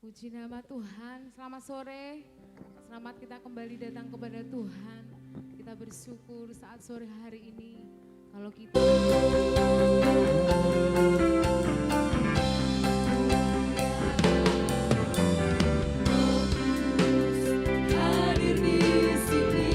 Puji nama Tuhan, selamat sore. Selamat kita kembali datang kepada Tuhan. Kita bersyukur saat sore hari ini. Kalau kita hadir di sini.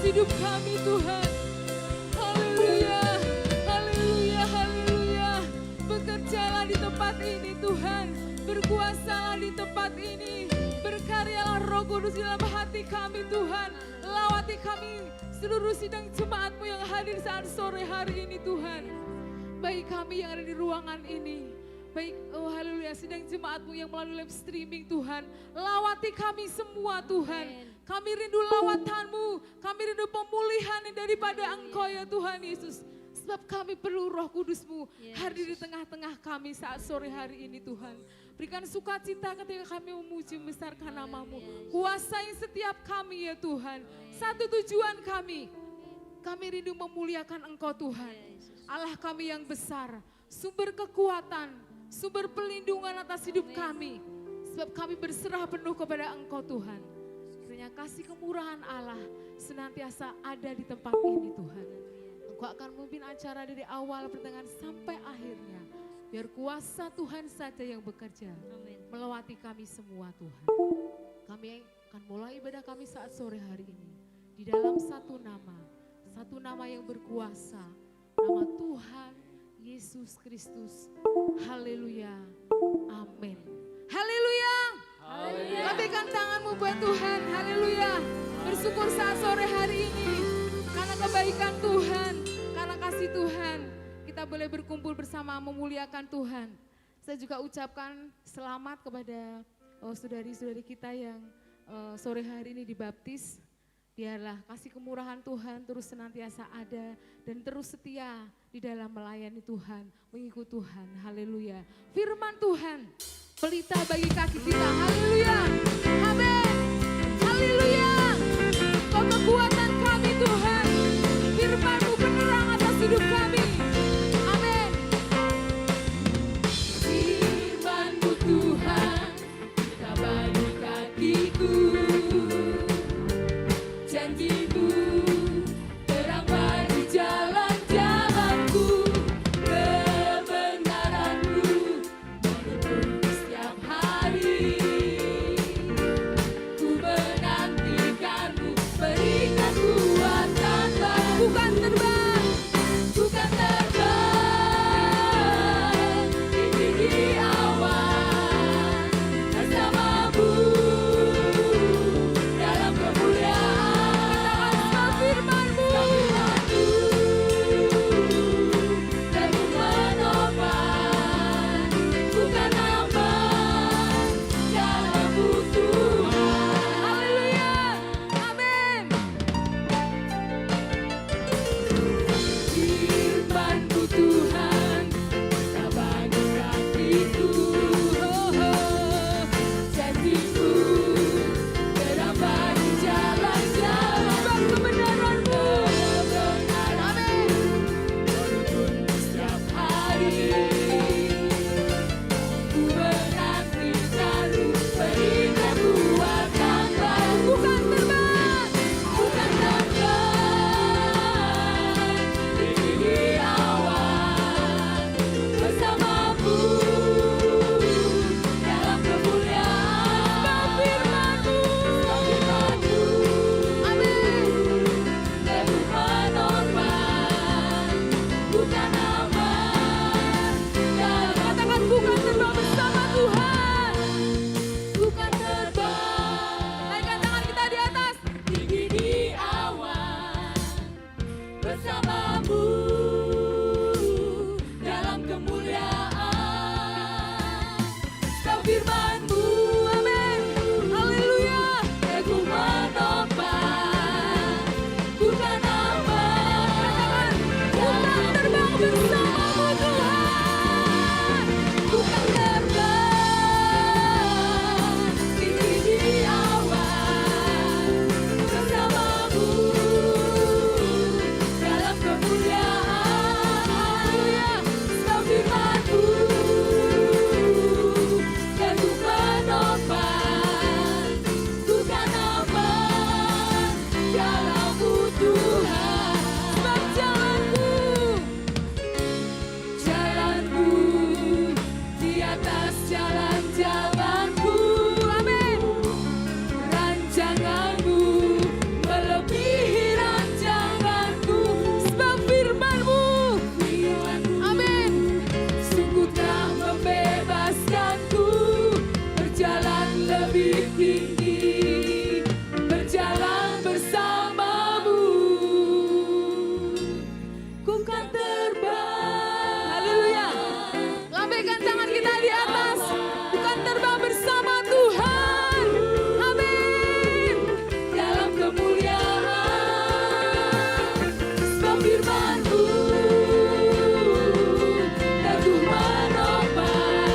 Hidup kami Tuhan, haleluya, haleluya, haleluya. Bekerjalah di tempat ini Tuhan, berkuasalah di tempat ini, berkaryalah Roh Kudus di dalam hati kami Tuhan. Lawati kami seluruh sidang jemaat-Mu yang hadir saat sore hari ini Tuhan. Baik kami yang ada di ruangan ini, baik oh haleluya sidang jemaat-Mu yang melalui live streaming Tuhan. Lawati kami semua Tuhan. Kami rindu lawatan-Mu, kami rindu pemulihan daripada Engkau ya Tuhan Yesus. Sebab kami perlu Roh Kudus-Mu hadir di tengah-tengah kami saat sore hari ini Tuhan. Berikan sukacita ketika kami memuji membesarkan nama-Mu. Kuasai setiap kami ya Tuhan. Satu tujuan kami rindu memuliakan Engkau Tuhan. Allah kami yang besar, sumber kekuatan, sumber pelindungan atas hidup kami. Sebab kami berserah penuh kepada Engkau Tuhan. Kiranya kasih kemurahan Allah senantiasa ada di tempat ini Tuhan. Engkau akan memimpin acara dari awal pertengahan sampai akhirnya. Biar kuasa Tuhan saja yang bekerja. Melewati kami semua Tuhan. Kami akan mulai ibadah kami saat sore hari ini. Di dalam satu nama yang berkuasa. Nama Tuhan Yesus Kristus. Haleluya. Amin. Haleluya. Lambaikan tanganmu buat Tuhan. Haleluya. Bersyukur saat sore hari ini. Karena kebaikan Tuhan. Karena kasih Tuhan. Kita boleh berkumpul bersama memuliakan Tuhan. Saya juga ucapkan selamat kepada saudari-saudari kita yang sore hari ini dibaptis. Biarlah kasih kemurahan Tuhan terus senantiasa ada dan terus setia di dalam melayani Tuhan, mengikut Tuhan. Haleluya. Firman Tuhan, pelita bagi kaki kita. Haleluya. Amin. Haleluya. Kau kekuatan kami Tuhan. Firman-Mu penerang atas hidup kami. Amin. Firman-Mu Tuhan, pelita bagi kakiku. Janji-Mu terang bagi jalan-jalanku, kebenaran-Mu menuntun setiap hari. Ku menanti firman-Mu teguh menopang.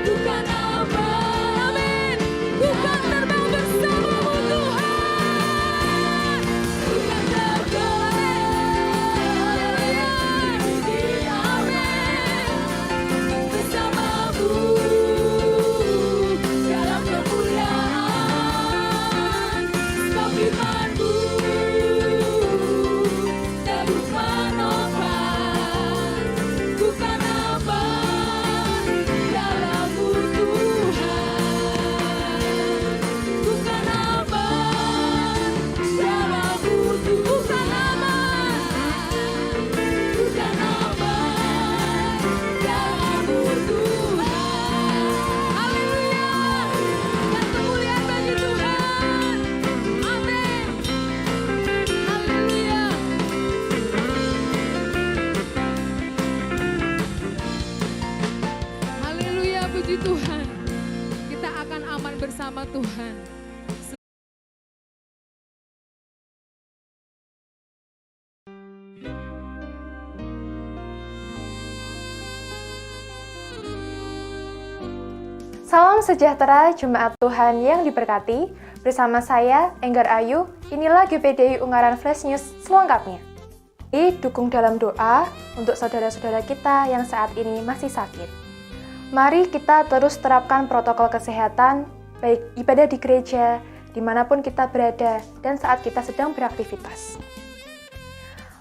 Ku kan aman, amin. Ku kan terbang bersama-Mu Tuhan. Ku kan terbang, amin, bersama-Mu dalam kemuliaan. Sebab firman-Mu teguh menopang. Ku kan aman dalam-Mu Tuhan. Ku kan aman dalam-Mu Tuhan. Ku kan aman. Ku kan aman dalam-Mu Tuhan. Haleluya. Dan kemuliaan bagi Tuhan. Amin. Haleluya. Haleluya, puji Tuhan. Kita akan aman bersama Tuhan. Salam sejahtera Jemaat Tuhan yang diberkati. Bersama saya, Enggar Ayu, inilah GPDI Ungaran Flash News selengkapnya. Dukung dalam doa untuk saudara-saudara kita yang saat ini masih sakit. Mari kita terus terapkan protokol kesehatan, baik ibadah di gereja, dimanapun kita berada, dan saat kita sedang beraktivitas.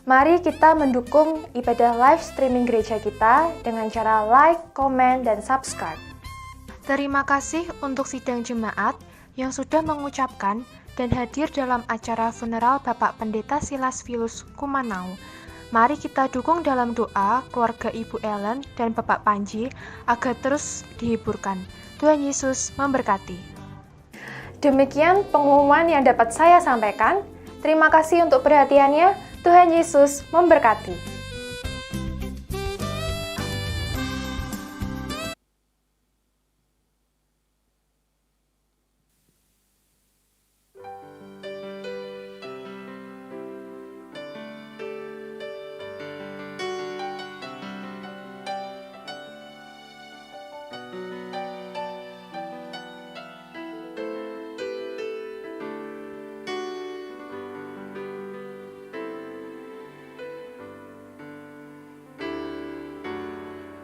Mari kita mendukung ibadah live streaming gereja kita dengan cara like, komen, dan subscribe. Terima kasih untuk sidang jemaat yang sudah mengucapkan dan hadir dalam acara funeral Bapak Pendeta Silas Filus Kumanau. Mari kita dukung dalam doa keluarga Ibu Ellen dan Bapak Panji agar terus dihiburkan. Tuhan Yesus memberkati. Demikian pengumuman yang dapat saya sampaikan. Terima kasih untuk perhatiannya. Tuhan Yesus memberkati.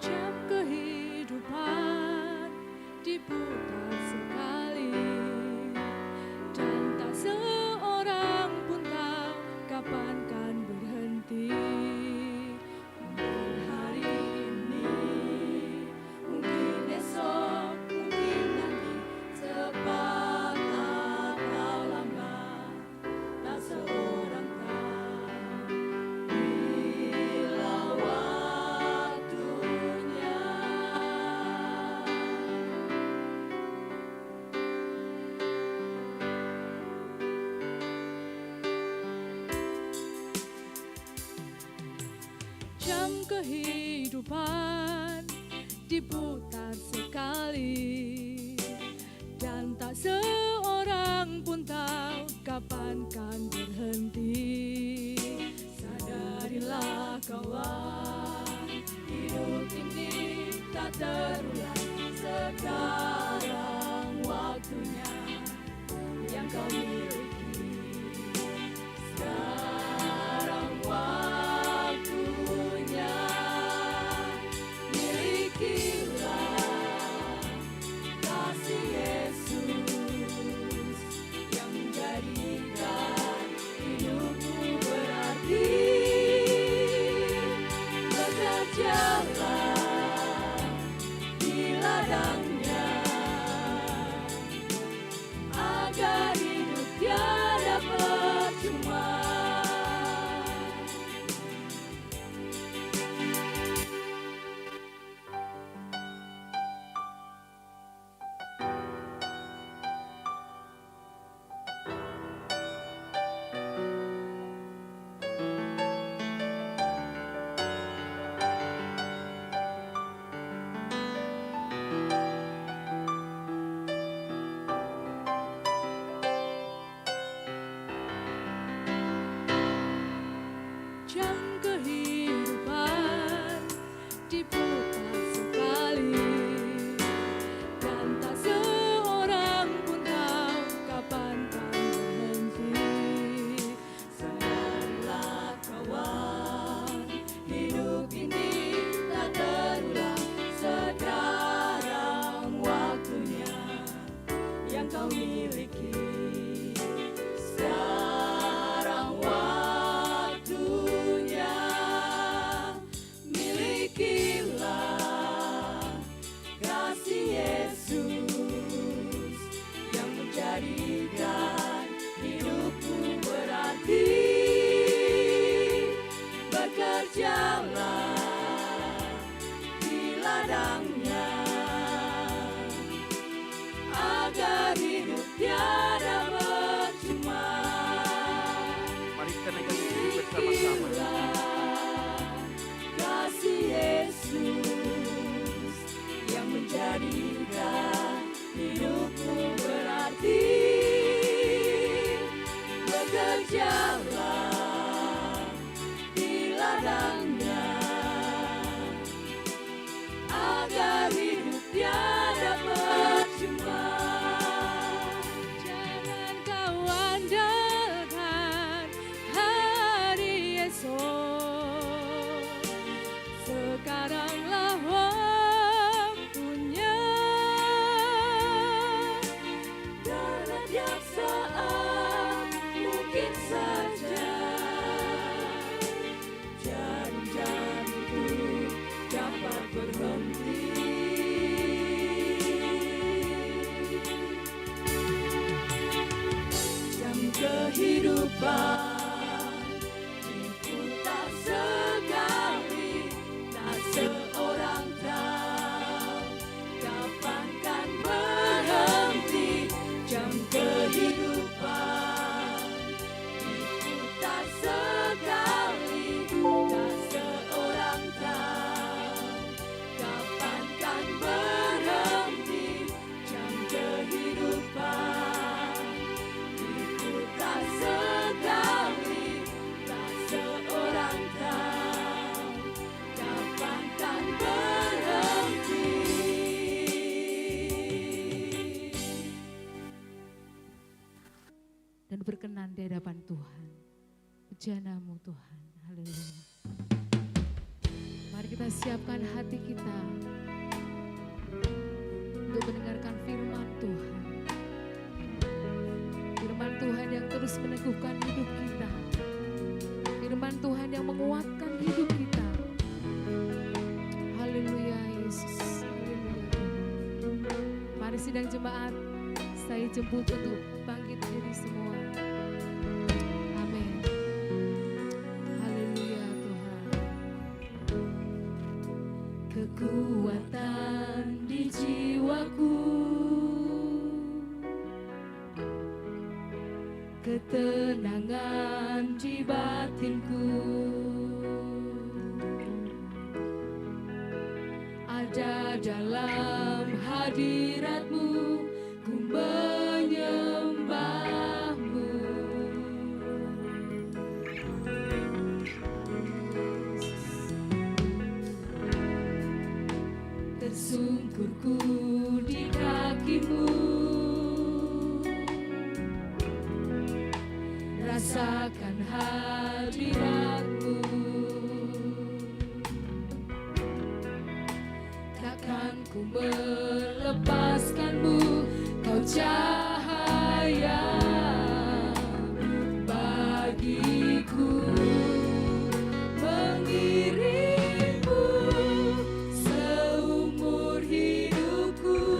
Jam kehidupan diputar sekali, dan tak seorang pun tahu kapan kan berhenti. Mungkin hari ini, mungkin esok, mungkin nanti, cepat atau lambat, tak seorang tahu. Bila waktunya, jam kehidupan diputar sekali, dan tak seorang pun tahu kapan kan berhenti. Sadarilah kawan, hidup ini tak terulang. Sekarang waktunya yang kau miliki. Sekarang waktunya, milikilah kasih Yesus yang menjadikan hidupmu berarti. Bekerjalah di ladangnya agar hidup berjalan di ladangnya, agar hidup tiada percuma. Mari kita naikkan diri bersama-sama. Kasih Yesus yang menjadikan hidupku berarti. Bekerjalah di ladangnya, agar hidup tiada percuma. Jangan kau andalkan hari esok, sekaranglah waktunya. Dalam tiap saat mungkin saja jam-jam itu dapat berhenti. Jam kehidupan diputar sekali, tak seorang tahu kapan kan berhenti. Jam kehidupan diputar sekali, tak seorang tahu kapan kan berhenti. Jam kehidupan diputar sekali, tak seorang tahu kapan kan berhenti. Dan berkenan di hadapan Tuhan, puja-Mu Tuhan, haleluya. Mari kita siapkan hati kita untuk mendengarkan firman Tuhan. Firman Tuhan yang terus meneguhkan hidup kita. Firman Tuhan yang menguatkan hidup kita. Haleluya Yesus, haleluya Tuhan. Mari sidang jemaat, saya jemput untuk bangkit diri semua. Amin. Haleluya Tuhan. Kekuatan di jiwaku, ketenangan di batinku, ada dalam hadirat-Mu, ku menyembah-Mu. Tersungkurku di kaki-Mu, rasakan hadirat-Mu. Takkan ku melepaskan-Mu, Kau cahaya bagiku. Mengiringku seumur hidupku,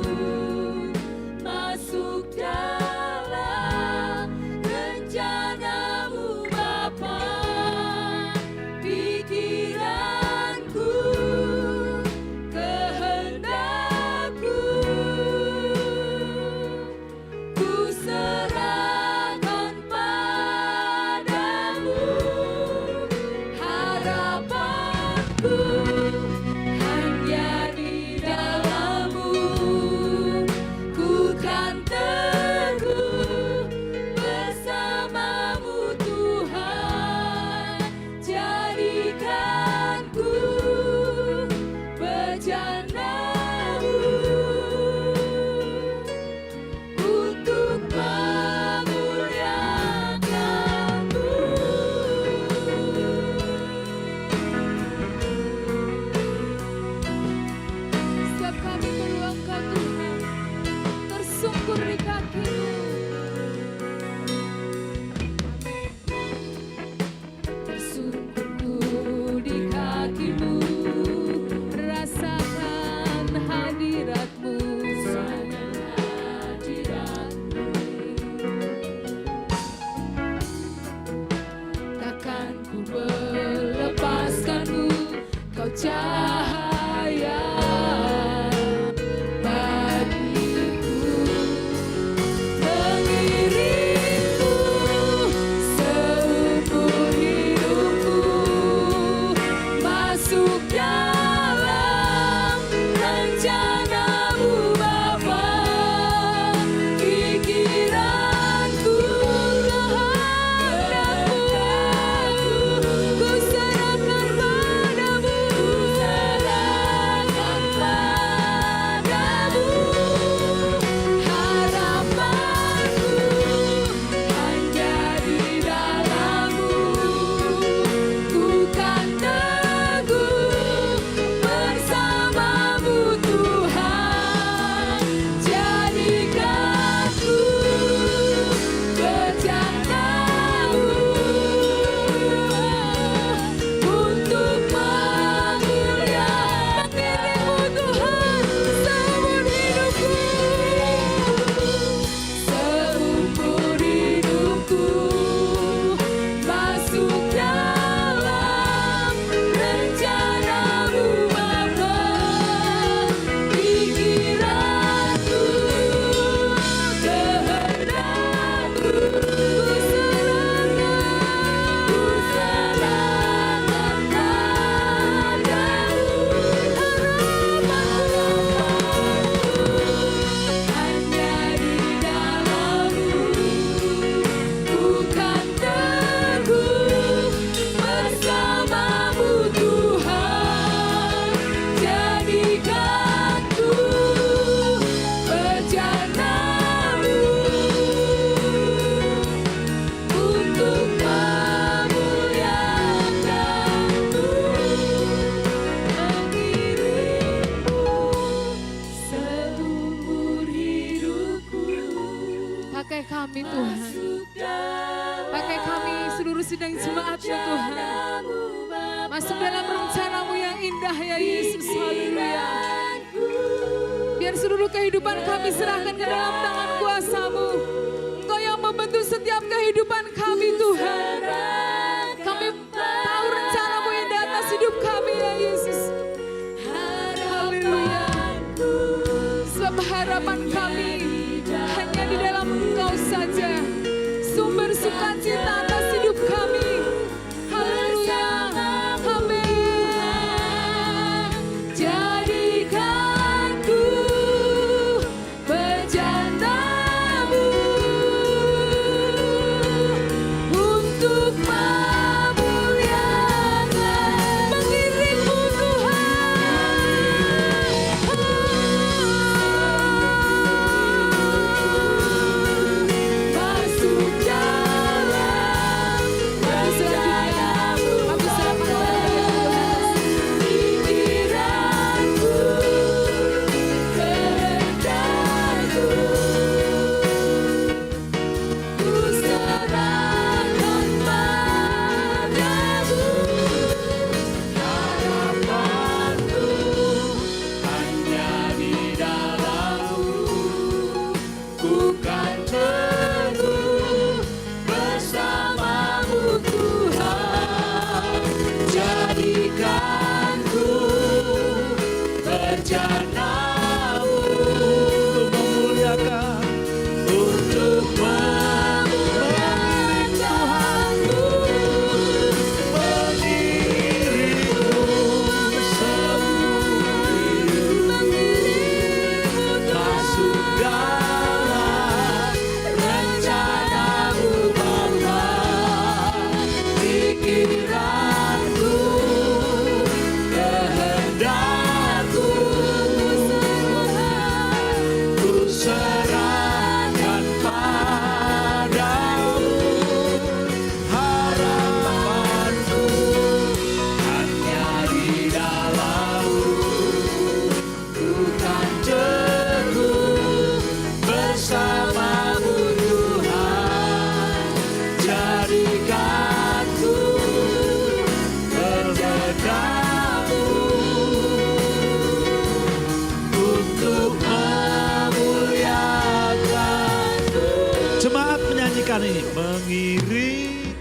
masuk dalam rencana-Mu Bapa. Pikiranku, kehendak cahaya bagiku, mengiringku seumur hidupku, masuk dalam rencanamu Bapa, pikiranku kehendakmu ku serahkan padamu, harapanku hanya di dalam-Mu, ku kan teguh bersama-Mu Tuhan, jadikan ku berjana-Mu untuk memuliakan diri-Mu Tuhan seumur hidupku, seumur hidupku, masuk dalam rencana-Mu Bapa, pikiranku kehendakmu ku serahkan padamu, hanya di dalam-Mu, ku kan teguh bersama-Mu Tuhan, jadikan ku berjana-Mu untuk memuliakan-Mu, mengiringmu seumur hidupku. Pakai kami Tuhan, pakai kami seluruh sidang jemaat-Mu Tuhan, masuk dalam rencana-Mu yang indah ya Yesus, haleluya. Biar seluruh kehidupan kami serahkan ke dalam tangan kuasa-Mu. Engkau yang membentuk setiap kehidupan kami Tuhan. Kami tahu rencana-Mu yang di atas hidup kami ya Yesus. Haleluya. Sebab harapan kami hanya di dalam Engkau saja. Sumber sukacita atas hidup kami. Haleluya. Amin. Jadikan ku berjana-Mu untuk memuliakan, mengiringmu Tuhan, masuk dalam rencana-Mu Bapa, pikiranku kehendakmu ku serahkan padamu, harapanku hanya di dalam-Mu, ku kan teguh bersama-Mu Tuhan, jadikan ku berjana-Mu untuk memuliakan Tuhan-Mu, mengiringmu seumur hidupku, masuk dalam rencana-Mu Bapa, pikiranku kehendakmu ku serahkan padamu, harapanku hanya di dalam-Mu, ku kan teguh bersama-Mu Tuhan, jadikan ku berjana-Mu untuk memuliakan-Mu. Jemaat menyanyikan ini, mengiringmu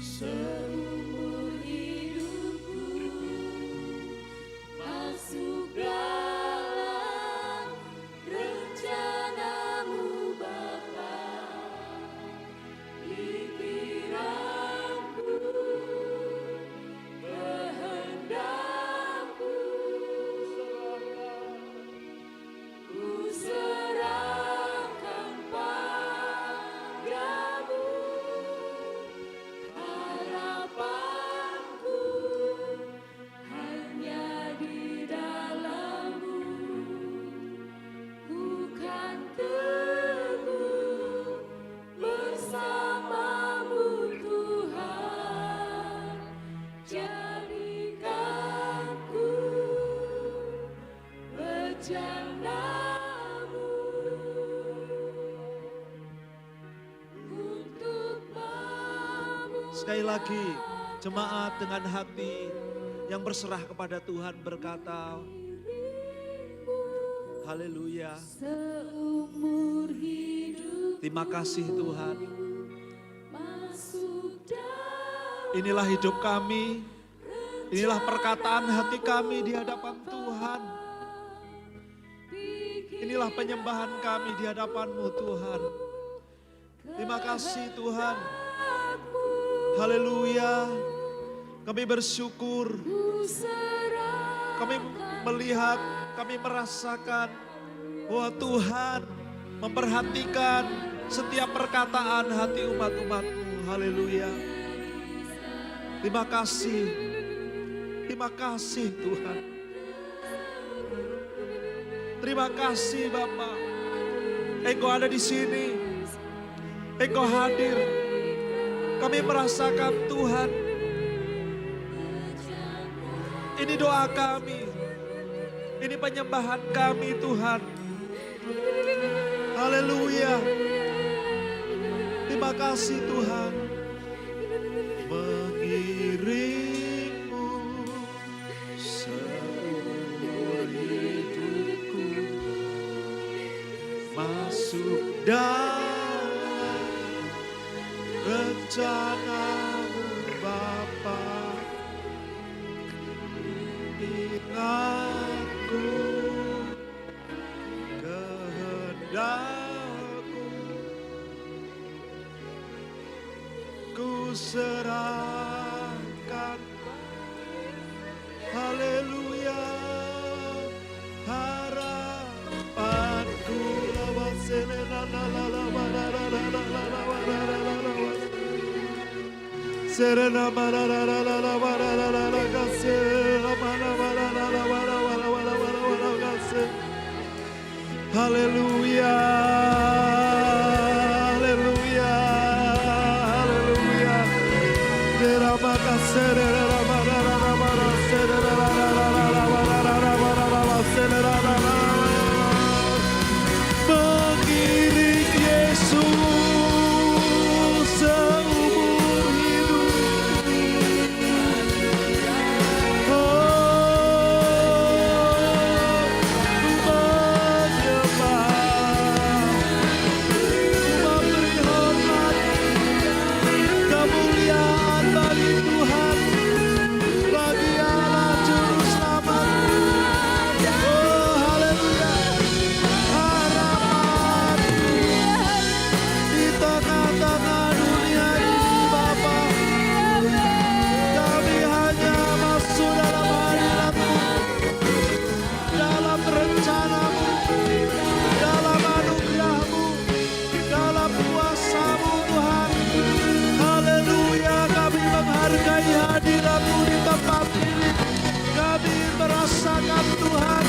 Seumur hidupku Sekali lagi, jemaat dengan hati yang berserah kepada Tuhan berkata, haleluya. Seumur hidup Terima kasih Tuhan. masuk Inilah hidup kami. Inilah perkataan hati kami di hadapan Tuhan. Inilah penyembahan kami di hadapan-Mu Tuhan. Terima kasih Tuhan. Haleluya. Kami bersyukur. Kami melihat, kami merasakan bahwa Tuhan memperhatikan setiap perkataan hati umat-umat-Mu. Haleluya. Terima kasih. Terima kasih Tuhan. Terima kasih Bapa. Engkau ada di sini. Engkau hadir. Kami merasakan Tuhan. Ini doa kami. Ini penyembahan kami Tuhan. Haleluya. Terima kasih Tuhan. Mengiringmu seumur hidupku, masuk dalam rencana-Mu Bapa. Ingatku kehendakku, ku serahkan. Haleluya. Harapanku lawan serena haleluya, haleluya, haleluya. Mengiring Yesus seumur hidup. Merasakan Tuhan,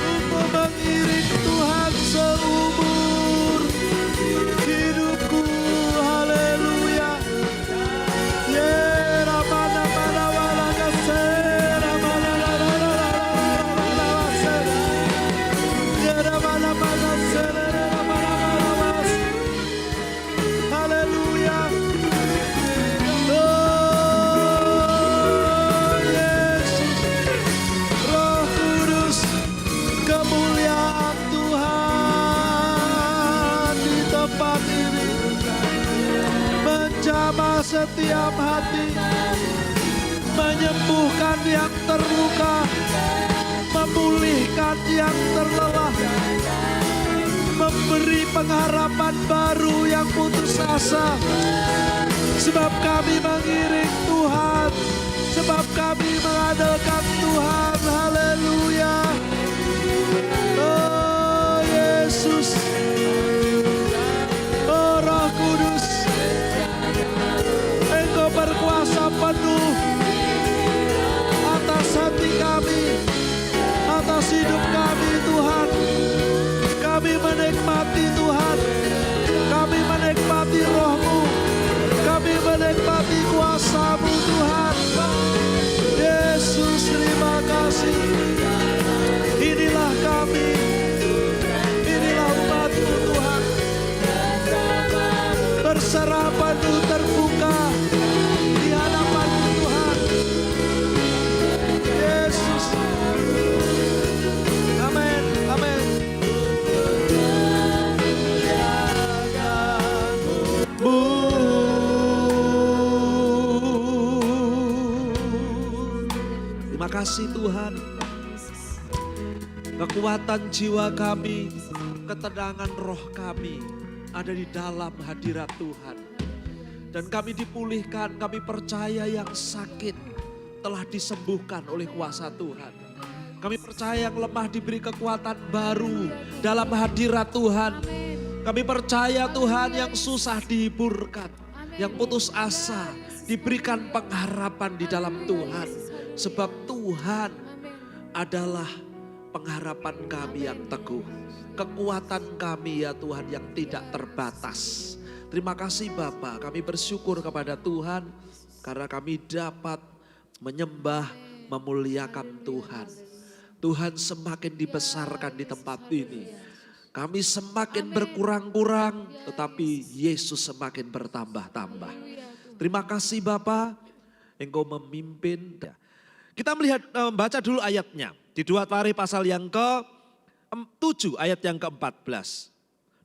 untuk mengiring Tuhan seumur hidupku. Haleluya. Haleluya. Kemuliaan Tuhan di tempat ini menjamah setiap hati, menyembuhkan yang terluka, memulihkan yang terlelah, memberi pengharapan baru yang putus asa. Sebab kami mengiring Tuhan, sebab kami mengandalkan Tuhan. Haleluya. Oh Yesus, oh Roh Kudus, Engkau berkuasa penuh atas hati kami, atas hidup kami Tuhan. Kami menikmati Tuhan, kami menikmati Roh-Mu, kami menikmati kuasa-Mu Tuhan. Terima kasih Tuhan. Kekuatan jiwa kami, ketenangan roh kami ada di dalam hadirat Tuhan. Dan kami dipulihkan, kami percaya yang sakit telah disembuhkan oleh kuasa Tuhan. Kami percaya yang lemah diberi kekuatan baru dalam hadirat Tuhan. Kami percaya Tuhan yang susah dihiburkan, yang putus asa diberikan pengharapan di dalam Tuhan. Sebab Tuhan adalah pengharapan kami yang teguh. Kekuatan kami ya Tuhan yang tidak terbatas. Terima kasih Bapa, kami bersyukur kepada Tuhan karena kami dapat menyembah, memuliakan Tuhan. Tuhan semakin dibesarkan di tempat ini. Kami semakin berkurang-kurang tetapi Yesus semakin bertambah-tambah. Terima kasih Bapa, Engkau memimpin. Kita melihat, membaca dulu ayatnya. Di 2 Tawarikh pasal yang ke-7 ayat yang ke-14.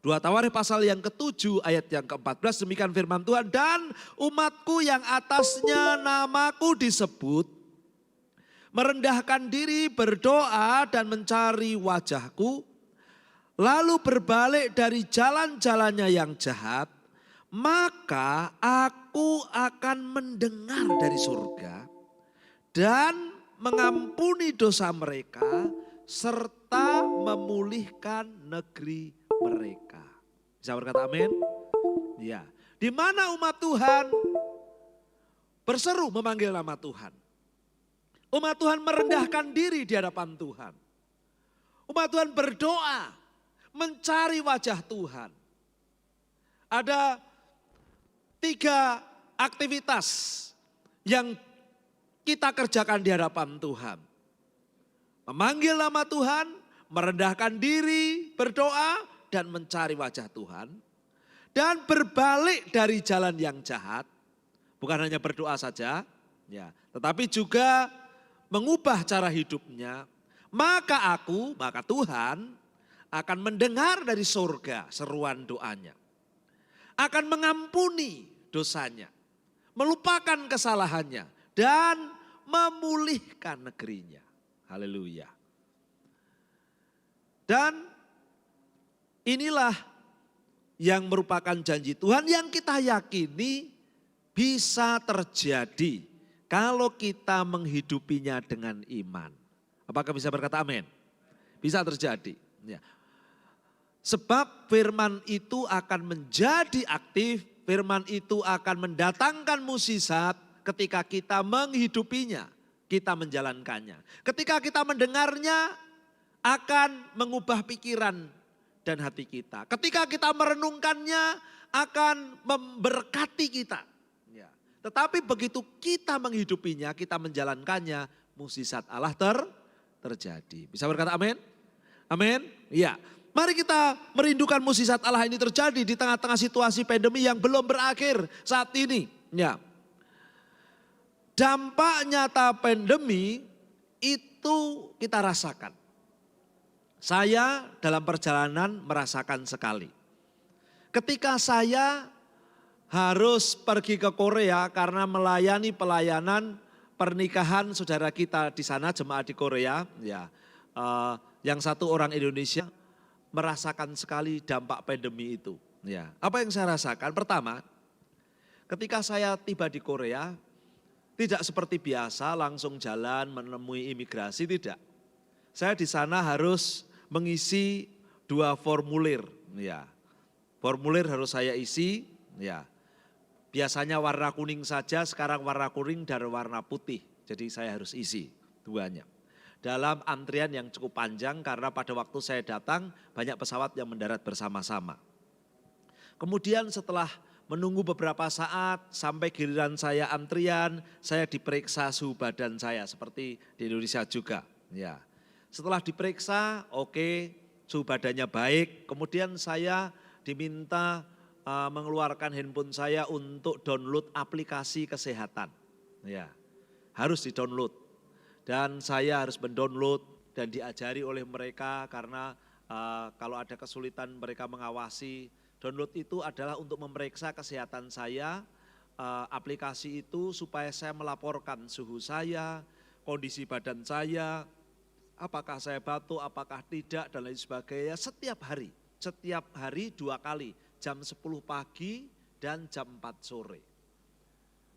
2 Tawarikh pasal yang ke-7 ayat yang ke-14 demikian firman Tuhan. Dan umatku yang atasnya namaku disebut, merendahkan diri, berdoa dan mencari wajahku, lalu berbalik dari jalan-jalannya yang jahat, maka aku akan mendengar dari surga dan mengampuni dosa mereka serta memulihkan negeri mereka. Bisa berkata amin? Ya. Di mana umat Tuhan berseru memanggil nama Tuhan. Umat Tuhan merendahkan diri di hadapan Tuhan. Umat Tuhan berdoa, mencari wajah Tuhan. Ada 3 aktivitas yang kita kerjakan di hadapan Tuhan. Memanggil nama Tuhan, merendahkan diri, berdoa, dan mencari wajah Tuhan. Dan berbalik dari jalan yang jahat. Bukan hanya berdoa saja, ya, tetapi juga mengubah cara hidupnya. Maka Tuhan akan mendengar dari surga seruan doanya. Akan mengampuni dosanya, melupakan kesalahannya, dan memulihkan negerinya. Haleluya. Dan inilah yang merupakan janji Tuhan yang kita yakini bisa terjadi kalau kita menghidupinya dengan iman. Apakah bisa berkata amin? Bisa terjadi. Ya. Sebab firman itu akan menjadi aktif, firman itu akan mendatangkan mukjizat ketika kita menghidupinya, kita menjalankannya. Ketika kita mendengarnya akan mengubah pikiran dan hati kita. Ketika kita merenungkannya akan memberkati kita. Ya. Tetapi begitu kita menghidupinya, kita menjalankannya, mukjizat Allah terjadi. Bisa berkata amin? Amin? Iya. Mari kita merindukan mukjizat Allah ini terjadi di tengah-tengah situasi pandemi yang belum berakhir saat ini. Ya. Dampak nyata pandemi itu kita rasakan. Saya dalam perjalanan merasakan sekali. Ketika saya harus pergi ke Korea karena melayani pelayanan pernikahan saudara kita di sana, jemaat di Korea, ya, yang satu orang Indonesia, merasakan sekali dampak pandemi itu. Ya, apa yang saya rasakan? Pertama, ketika saya tiba di Korea, tidak seperti biasa langsung jalan menemui imigrasi, tidak. Saya di sana harus mengisi 2 formulir. Ya, formulir harus saya isi. Ya, biasanya warna kuning saja, sekarang warna kuning dan warna putih. Jadi saya harus isi duanya. Dalam antrian yang cukup panjang karena pada waktu saya datang banyak pesawat yang mendarat bersama-sama. Kemudian setelah menunggu beberapa saat sampai giliran saya antrian, saya diperiksa suhu badan saya seperti di Indonesia juga. Ya. Setelah diperiksa, oke, suhu badannya baik. Kemudian saya diminta mengeluarkan handphone saya untuk download aplikasi kesehatan. Ya, harus di-download. Dan saya harus mendownload dan diajari oleh mereka karena kalau ada kesulitan mereka mengawasi. Download itu adalah untuk memeriksa kesehatan saya, aplikasi itu supaya saya melaporkan suhu saya, kondisi badan saya, apakah saya batuk, apakah tidak, dan lain sebagainya. Setiap hari 2 kali, jam 10 pagi dan jam 4 sore.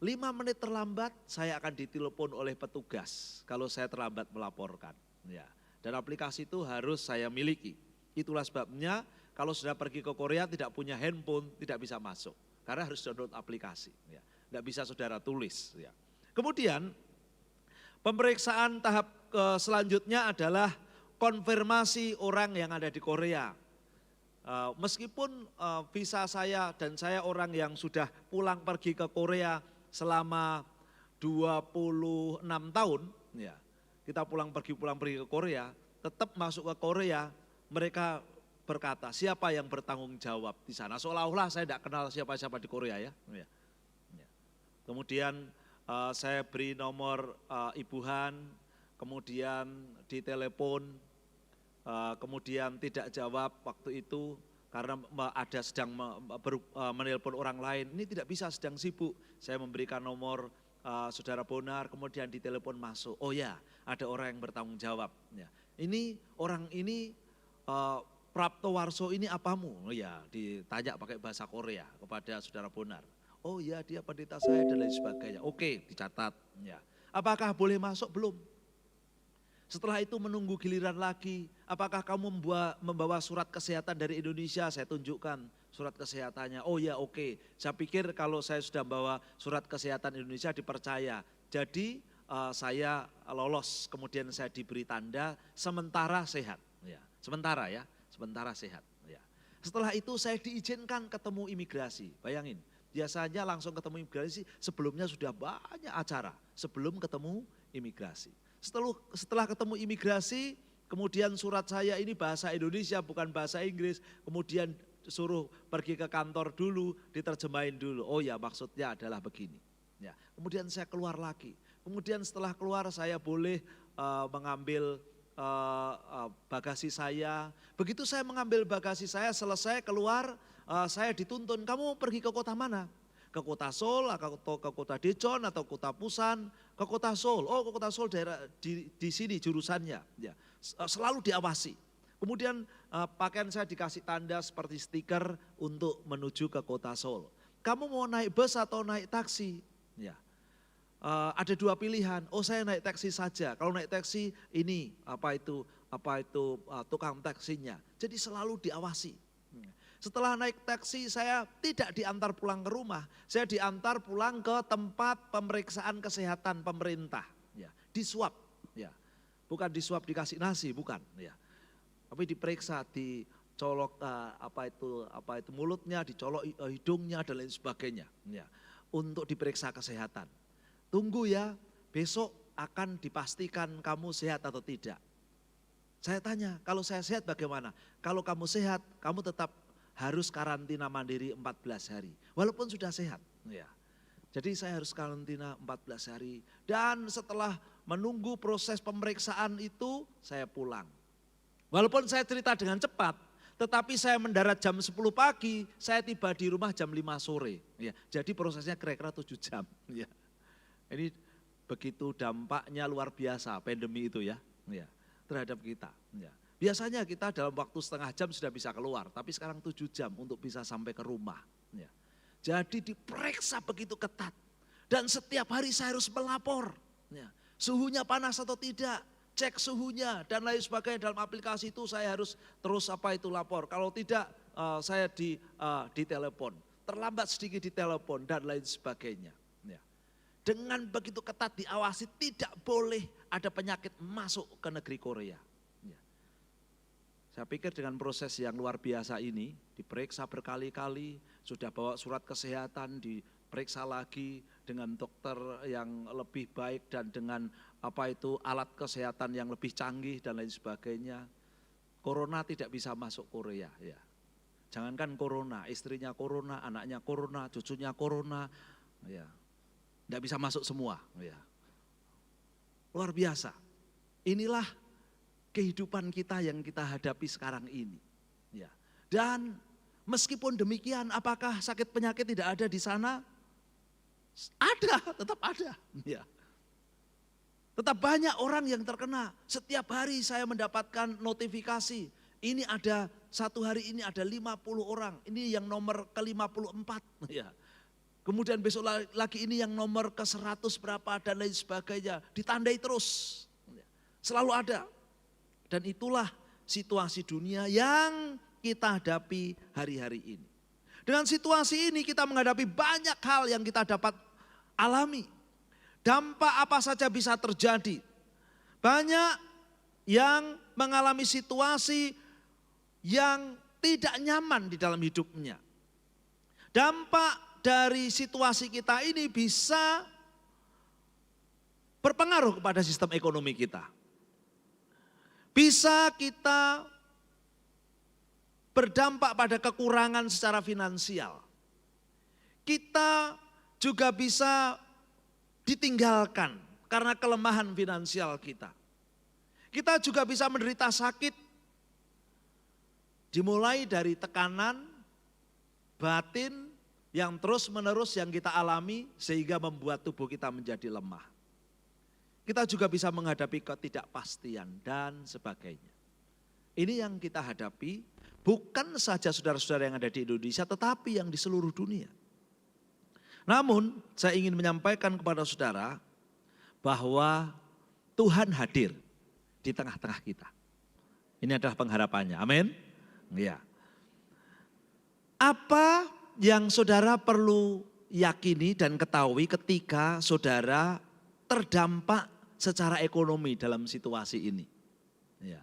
5 menit terlambat saya akan ditelepon oleh petugas kalau saya terlambat melaporkan. Ya. Dan aplikasi itu harus saya miliki. Itulah sebabnya kalau sudah pergi ke Korea tidak punya handphone tidak bisa masuk. Karena harus download aplikasi. Ya. Tidak bisa saudara tulis. Ya. Kemudian pemeriksaan tahap selanjutnya adalah konfirmasi orang yang ada di Korea. Meskipun visa saya dan saya orang yang sudah pulang pergi ke Korea selama 26 tahun, ya, kita pulang pergi ke Korea, tetap masuk ke Korea, mereka berkata siapa yang bertanggung jawab di sana. Seolah-olah saya tidak kenal siapa-siapa di Korea ya. Kemudian saya beri nomor Ibu Han, kemudian ditelepon, kemudian tidak jawab waktu itu karena ada sedang menelpon orang lain. Ini tidak bisa, sedang sibuk. Saya memberikan nomor Saudara Bonar, kemudian ditelepon masuk. Oh ya, ada orang yang bertanggung jawab. Ya. Ini orang ini Prapto Warso ini apamu? Oh ya, ditanya pakai bahasa Korea kepada Saudara Bonar. Oh ya, dia pendeta saya dan lain sebagainya. Oke, dicatat. Ya. Apakah boleh masuk? Belum. Setelah itu menunggu giliran lagi. Apakah kamu membawa surat kesehatan dari Indonesia? Saya tunjukkan surat kesehatannya. Oh ya, oke. Saya pikir kalau saya sudah bawa surat kesehatan Indonesia dipercaya. Jadi saya lolos, kemudian saya diberi tanda sementara sehat. Ya, sementara sehat. Ya. Setelah itu saya diizinkan ketemu imigrasi. Bayangin. Biasanya langsung ketemu imigrasi, sebelumnya sudah banyak acara sebelum ketemu imigrasi. Setelah ketemu imigrasi, kemudian surat saya ini bahasa Indonesia bukan bahasa Inggris, kemudian suruh pergi ke kantor dulu, diterjemahin dulu. Oh ya, maksudnya adalah begini. Ya, kemudian saya keluar lagi. Kemudian setelah keluar saya boleh mengambil bagasi saya. Begitu saya mengambil bagasi saya, selesai keluar, saya dituntun, kamu pergi ke kota mana? Ke kota Seoul, atau ke kota Daejeon, atau kota Busan, ke kota Seoul. Oh, ke kota Seoul daerah di sini jurusannya. Ya, selalu diawasi. Kemudian pakaian saya dikasih tanda seperti stiker untuk menuju ke kota Seoul. Kamu mau naik bus atau naik taksi? Ya. Ada 2 pilihan. Oh, saya naik taksi saja. Kalau naik taksi ini apa itu tukang taksinya. Jadi selalu diawasi. Setelah naik taksi saya tidak diantar pulang ke rumah, saya diantar pulang ke tempat pemeriksaan kesehatan pemerintah. Ya, diswab, ya, bukan diswab dikasih nasi, bukan. Ya, tapi diperiksa, dicolok apa itu mulutnya, dicolok hidungnya dan lain sebagainya. Ya, untuk diperiksa kesehatan. Tunggu ya, besok akan dipastikan kamu sehat atau tidak. Saya tanya, kalau saya sehat bagaimana? Kalau kamu sehat, kamu tetap harus karantina mandiri 14 hari. Walaupun sudah sehat. Ya. Jadi saya harus karantina 14 hari. Dan setelah menunggu proses pemeriksaan itu, saya pulang. Walaupun saya cerita dengan cepat, tetapi saya mendarat jam 10 pagi, saya tiba di rumah jam 5 sore. Ya. Jadi prosesnya kira-kira 7 jam. Ya. Ini begitu dampaknya luar biasa pandemi itu ya, terhadap kita. Ya. Biasanya kita dalam waktu setengah jam sudah bisa keluar, tapi sekarang 7 jam untuk bisa sampai ke rumah. Ya. Jadi diperiksa begitu ketat. Dan setiap hari saya harus melapor. Ya. Suhunya panas atau tidak, cek suhunya dan lain sebagainya. Dalam aplikasi itu saya harus terus lapor. Kalau tidak saya ditelepon. Terlambat sedikit ditelepon dan lain sebagainya. Ya. Dengan begitu ketat diawasi, tidak boleh ada penyakit masuk ke negeri Korea. Saya pikir dengan proses yang luar biasa ini, diperiksa berkali-kali, sudah bawa surat kesehatan, diperiksa lagi dengan dokter yang lebih baik dan dengan alat kesehatan yang lebih canggih dan lain sebagainya. Corona tidak bisa masuk Korea. Ya. Jangankan corona, istrinya corona, anaknya corona, cucunya corona, ya, tidak bisa masuk semua. Ya. Luar biasa. Inilah kehidupan kita yang kita hadapi sekarang ini. Ya. Dan meskipun demikian, apakah sakit penyakit tidak ada di sana? Ada, tetap ada. Ya. Tetap banyak orang yang terkena. Setiap hari saya mendapatkan notifikasi. Ini ada satu hari ini ada 50 orang. Ini yang nomor ke-54. Ya. Kemudian besok lagi ini yang nomor ke-100 berapa dan lain sebagainya. Ditandai terus. Selalu ada. Dan itulah situasi dunia yang kita hadapi hari-hari ini. Dengan situasi ini kita menghadapi banyak hal yang kita dapat alami. Dampak apa saja bisa terjadi. Banyak yang mengalami situasi yang tidak nyaman di dalam hidupnya. Dampak dari situasi kita ini bisa berpengaruh kepada sistem ekonomi kita. Bisa kita berdampak pada kekurangan secara finansial. Kita juga bisa ditinggalkan karena kelemahan finansial kita. Kita juga bisa menderita sakit, dimulai dari tekanan batin yang terus-menerus yang kita alami sehingga membuat tubuh kita menjadi lemah. Kita juga bisa menghadapi ketidakpastian dan sebagainya. Ini yang kita hadapi bukan saja saudara-saudara yang ada di Indonesia tetapi yang di seluruh dunia. Namun saya ingin menyampaikan kepada saudara bahwa Tuhan hadir di tengah-tengah kita. Ini adalah pengharapannya, amin. Ya. Apa yang saudara perlu yakini dan ketahui ketika saudara terdampak secara ekonomi dalam situasi ini? Ya.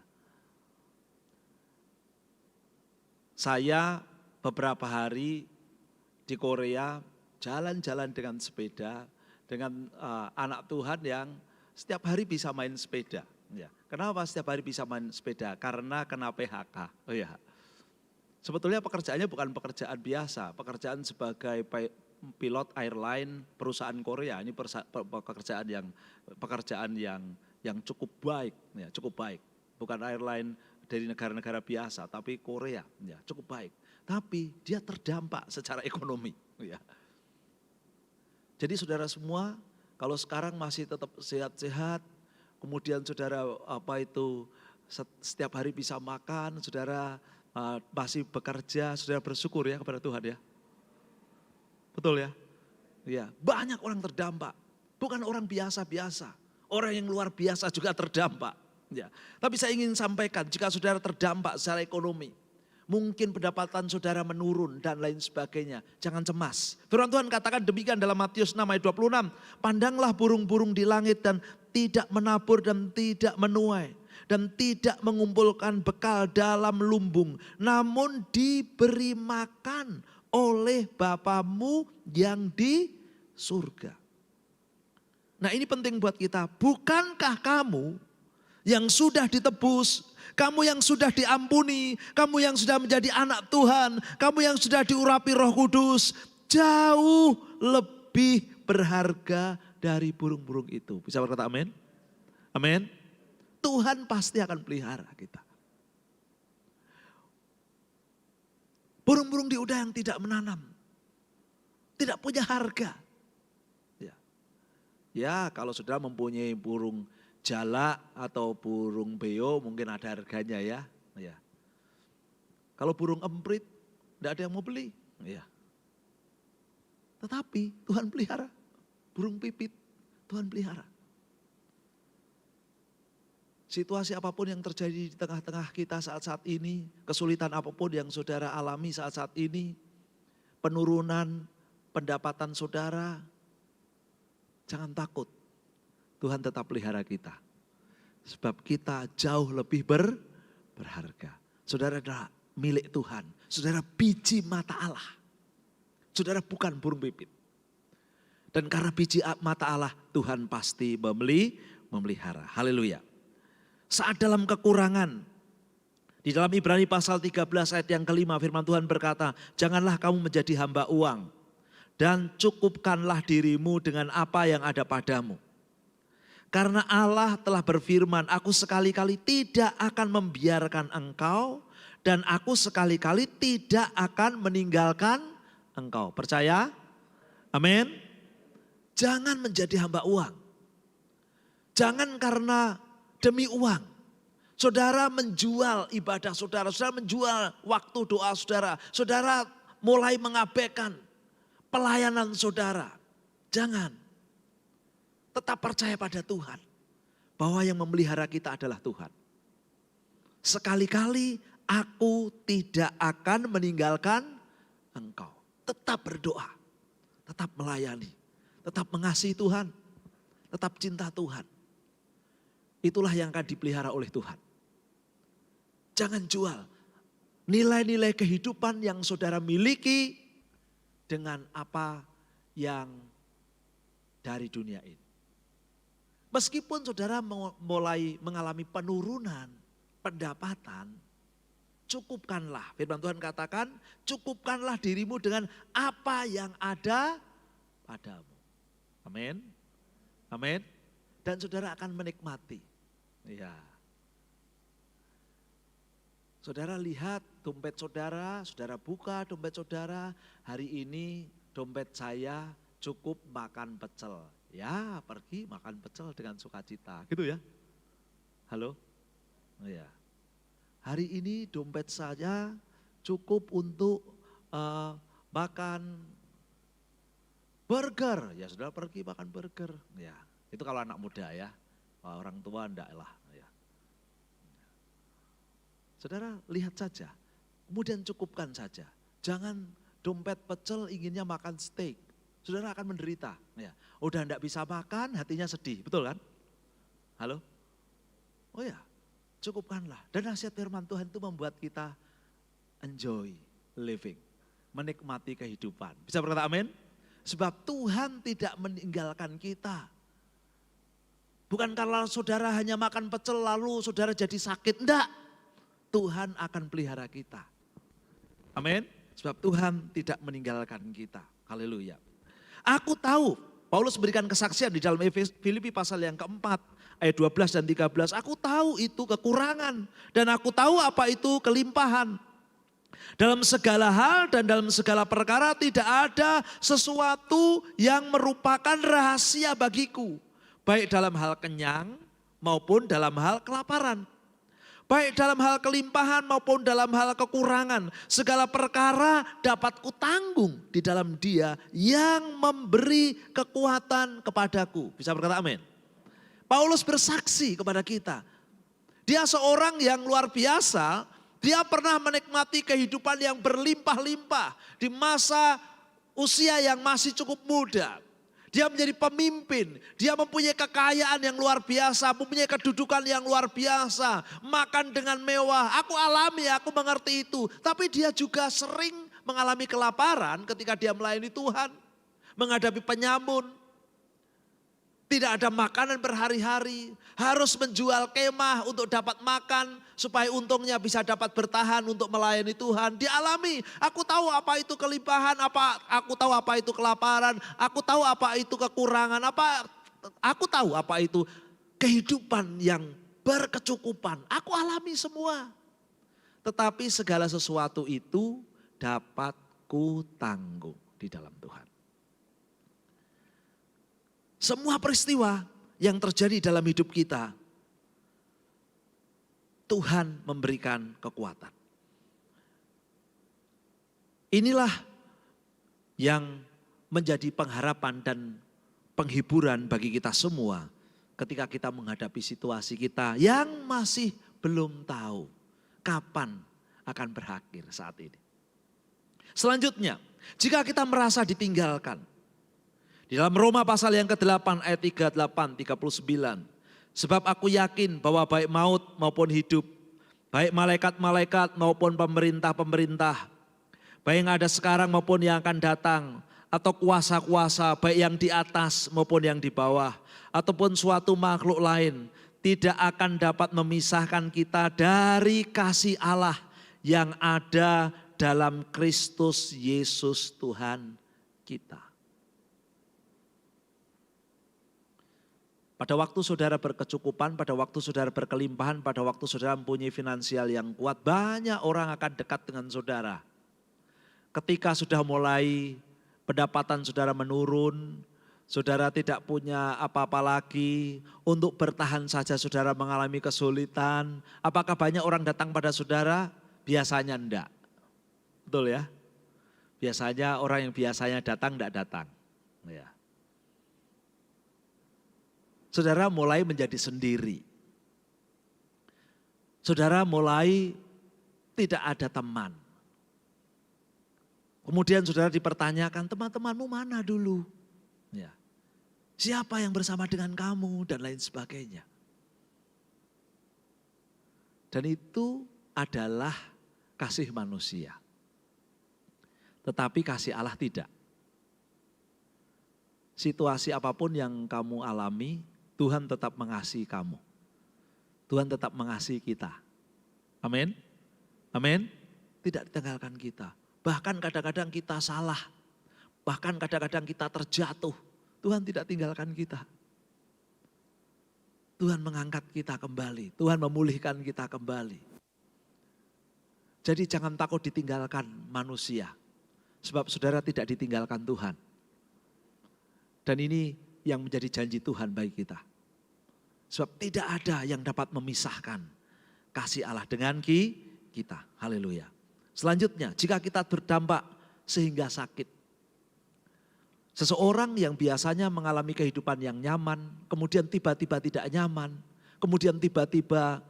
Saya beberapa hari di Korea jalan-jalan dengan sepeda dengan anak Tuhan yang setiap hari bisa main sepeda. Ya. Kenapa setiap hari bisa main sepeda? Karena kena PHK. Oh ya. Sebetulnya pekerjaannya bukan pekerjaan biasa, pekerjaan sebagai pilot airline perusahaan Korea. Ini pekerjaan yang cukup baik, ya, cukup baik. Bukan airline dari negara-negara biasa, tapi Korea, ya, cukup baik. Tapi dia terdampak secara ekonomi. Ya. Jadi saudara semua, kalau sekarang masih tetap sehat-sehat, kemudian saudara setiap hari bisa makan, saudara masih bekerja, saudara bersyukur ya kepada Tuhan ya. Betul ya? Ya, banyak orang terdampak, bukan orang biasa-biasa, orang yang luar biasa juga terdampak. Ya, tapi saya ingin sampaikan jika saudara terdampak secara ekonomi, mungkin pendapatan saudara menurun dan lain sebagainya, jangan cemas. Firman Tuhan katakan demikian dalam Matius 6 ayat 26, pandanglah burung-burung di langit dan tidak menabur dan tidak menuai dan tidak mengumpulkan bekal dalam lumbung, namun diberi makan oleh Bapamu yang di surga. Nah ini penting buat kita, bukankah kamu yang sudah ditebus, kamu yang sudah diampuni, kamu yang sudah menjadi anak Tuhan, kamu yang sudah diurapi Roh Kudus, jauh lebih berharga dari burung-burung itu. Bisa berkata amin? Amin. Tuhan pasti akan pelihara kita. Burung-burung di udara yang tidak menanam, tidak punya harga. Ya, kalau saudara mempunyai burung jalak atau burung beo mungkin ada harganya ya. Ya. Kalau burung emprit tidak ada yang mau beli. Ya. Tetapi Tuhan pelihara. Burung pipit Tuhan pelihara. Situasi apapun yang terjadi di tengah-tengah kita saat-saat ini, kesulitan apapun yang saudara alami saat-saat ini, penurunan pendapatan saudara, jangan takut. Tuhan tetap pelihara kita. Sebab kita jauh lebih berharga. Saudara adalah milik Tuhan. Saudara biji mata Allah. Saudara bukan burung pipit. Dan karena biji mata Allah, Tuhan pasti memelihara. Haleluya. Saat dalam kekurangan, di dalam Ibrani pasal 13 ayat yang kelima firman Tuhan berkata, janganlah kamu menjadi hamba uang. Dan cukupkanlah dirimu dengan apa yang ada padamu. Karena Allah telah berfirman, aku sekali-kali tidak akan membiarkan engkau dan aku sekali-kali tidak akan meninggalkan engkau. Percaya? Amin. Jangan menjadi hamba uang. Jangan karena demi uang. Saudara menjual ibadah saudara, saudara menjual waktu doa saudara. Saudara mulai mengabaikan pelayanan saudara. Jangan. Tetap percaya pada Tuhan. Bahwa yang memelihara kita adalah Tuhan. Sekali-kali aku tidak akan meninggalkan engkau. Tetap berdoa. Tetap melayani. Tetap mengasihi Tuhan. Tetap cinta Tuhan. Itulah yang akan dipelihara oleh Tuhan. Jangan jual nilai-nilai kehidupan yang saudara miliki dengan apa yang dari dunia ini. Meskipun saudara mulai mengalami penurunan pendapatan, cukupkanlah. Firman Tuhan katakan, cukupkanlah dirimu dengan apa yang ada padamu. Amin. Amin. Dan saudara akan menikmati. Ya. Saudara lihat dompet saudara, saudara buka dompet saudara, hari ini dompet saya cukup makan pecel. Ya, pergi makan pecel dengan sukacita, gitu ya. Halo? Oh ya. Hari ini dompet saya cukup untuk makan burger. Ya, saudara pergi makan burger. Ya, itu kalau anak muda ya. Orang tua enggak lah. Ya. Saudara lihat saja, kemudian cukupkan saja. Jangan dompet pecel inginnya makan steak. Saudara akan menderita. Ya. Udah enggak bisa makan, hatinya sedih. Betul kan? Halo? Oh ya, cukupkanlah. Dan nasihat firman Tuhan itu membuat kita enjoy living. Menikmati kehidupan. Bisa berkata amin? Sebab Tuhan tidak meninggalkan kita. Bukan kalau saudara hanya makan pecel lalu saudara jadi sakit. Enggak. Tuhan akan pelihara kita. Amin. Sebab Tuhan tidak meninggalkan kita. Haleluya. Aku tahu, Paulus memberikan kesaksian di dalam Filipi pasal yang keempat, ayat 12 dan 13. Aku tahu itu kekurangan dan aku tahu apa itu kelimpahan. Dalam segala hal dan dalam segala perkara tidak ada sesuatu yang merupakan rahasia bagiku. Baik dalam hal kenyang maupun dalam hal kelaparan. Baik dalam hal kelimpahan maupun dalam hal kekurangan. Segala perkara dapat kutanggung di dalam Dia yang memberi kekuatan kepadaku. Bisa berkata amin. Paulus bersaksi kepada kita. Dia seorang yang luar biasa. Dia pernah menikmati kehidupan yang berlimpah-limpah. Di masa usia yang masih cukup muda. Dia menjadi pemimpin, dia mempunyai kekayaan yang luar biasa, mempunyai kedudukan yang luar biasa, makan dengan mewah. Aku alami, aku mengerti itu. Tapi dia juga sering mengalami kelaparan ketika dia melayani Tuhan, menghadapi penyamun. Tidak ada makanan berhari-hari, harus menjual kemah untuk dapat makan supaya untungnya bisa dapat bertahan untuk melayani Tuhan. Dialami, aku tahu apa itu kelimpahan, aku tahu apa itu kelaparan, aku tahu apa itu kekurangan, aku tahu apa itu kehidupan yang berkecukupan. Aku alami semua. Tetapi segala sesuatu itu dapat ku tanggung di dalam Tuhan. Semua peristiwa yang terjadi dalam hidup kita, Tuhan memberikan kekuatan. Inilah yang menjadi pengharapan dan penghiburan bagi kita semua ketika kita menghadapi situasi kita yang masih belum tahu kapan akan berakhir saat ini. Selanjutnya, jika kita merasa ditinggalkan, di dalam Roma pasal yang ke-8 ayat 38, 39. Sebab aku yakin bahwa baik maut maupun hidup, baik malaikat-malaikat maupun pemerintah-pemerintah, baik yang ada sekarang maupun yang akan datang, atau kuasa-kuasa baik yang di atas maupun yang di bawah, ataupun suatu makhluk lain, tidak akan dapat memisahkan kita dari kasih Allah yang ada dalam Kristus Yesus Tuhan kita. Pada waktu saudara berkecukupan, pada waktu saudara berkelimpahan, pada waktu saudara mempunyai finansial yang kuat, banyak orang akan dekat dengan saudara. Ketika sudah mulai pendapatan saudara menurun, saudara tidak punya apa-apa lagi, untuk bertahan saja saudara mengalami kesulitan. Apakah banyak orang datang pada saudara? Biasanya enggak. Betul ya? Biasanya orang yang biasanya datang enggak datang. Ya. Saudara mulai menjadi sendiri. Saudara mulai tidak ada teman. Kemudian saudara dipertanyakan, teman-temanmu mana dulu? Ya. Siapa yang bersama dengan kamu dan lain sebagainya. Dan itu adalah kasih manusia. Tetapi kasih Allah tidak. Situasi apapun yang kamu alami, Tuhan tetap mengasihi kamu. Tuhan tetap mengasihi kita. Amin. Amin. Tidak ditinggalkan kita. Bahkan kadang-kadang kita salah. Bahkan kadang-kadang kita terjatuh. Tuhan tidak tinggalkan kita. Tuhan mengangkat kita kembali. Tuhan memulihkan kita kembali. Jadi jangan takut ditinggalkan manusia. Sebab saudara tidak ditinggalkan Tuhan. Dan ini yang menjadi janji Tuhan bagi kita. Sebab tidak ada yang dapat memisahkan kasih Allah dengan kita. Haleluya. Selanjutnya, jika kita berdampak sehingga sakit. Seseorang yang biasanya mengalami kehidupan yang nyaman, kemudian tiba-tiba tidak nyaman, kemudian tiba-tiba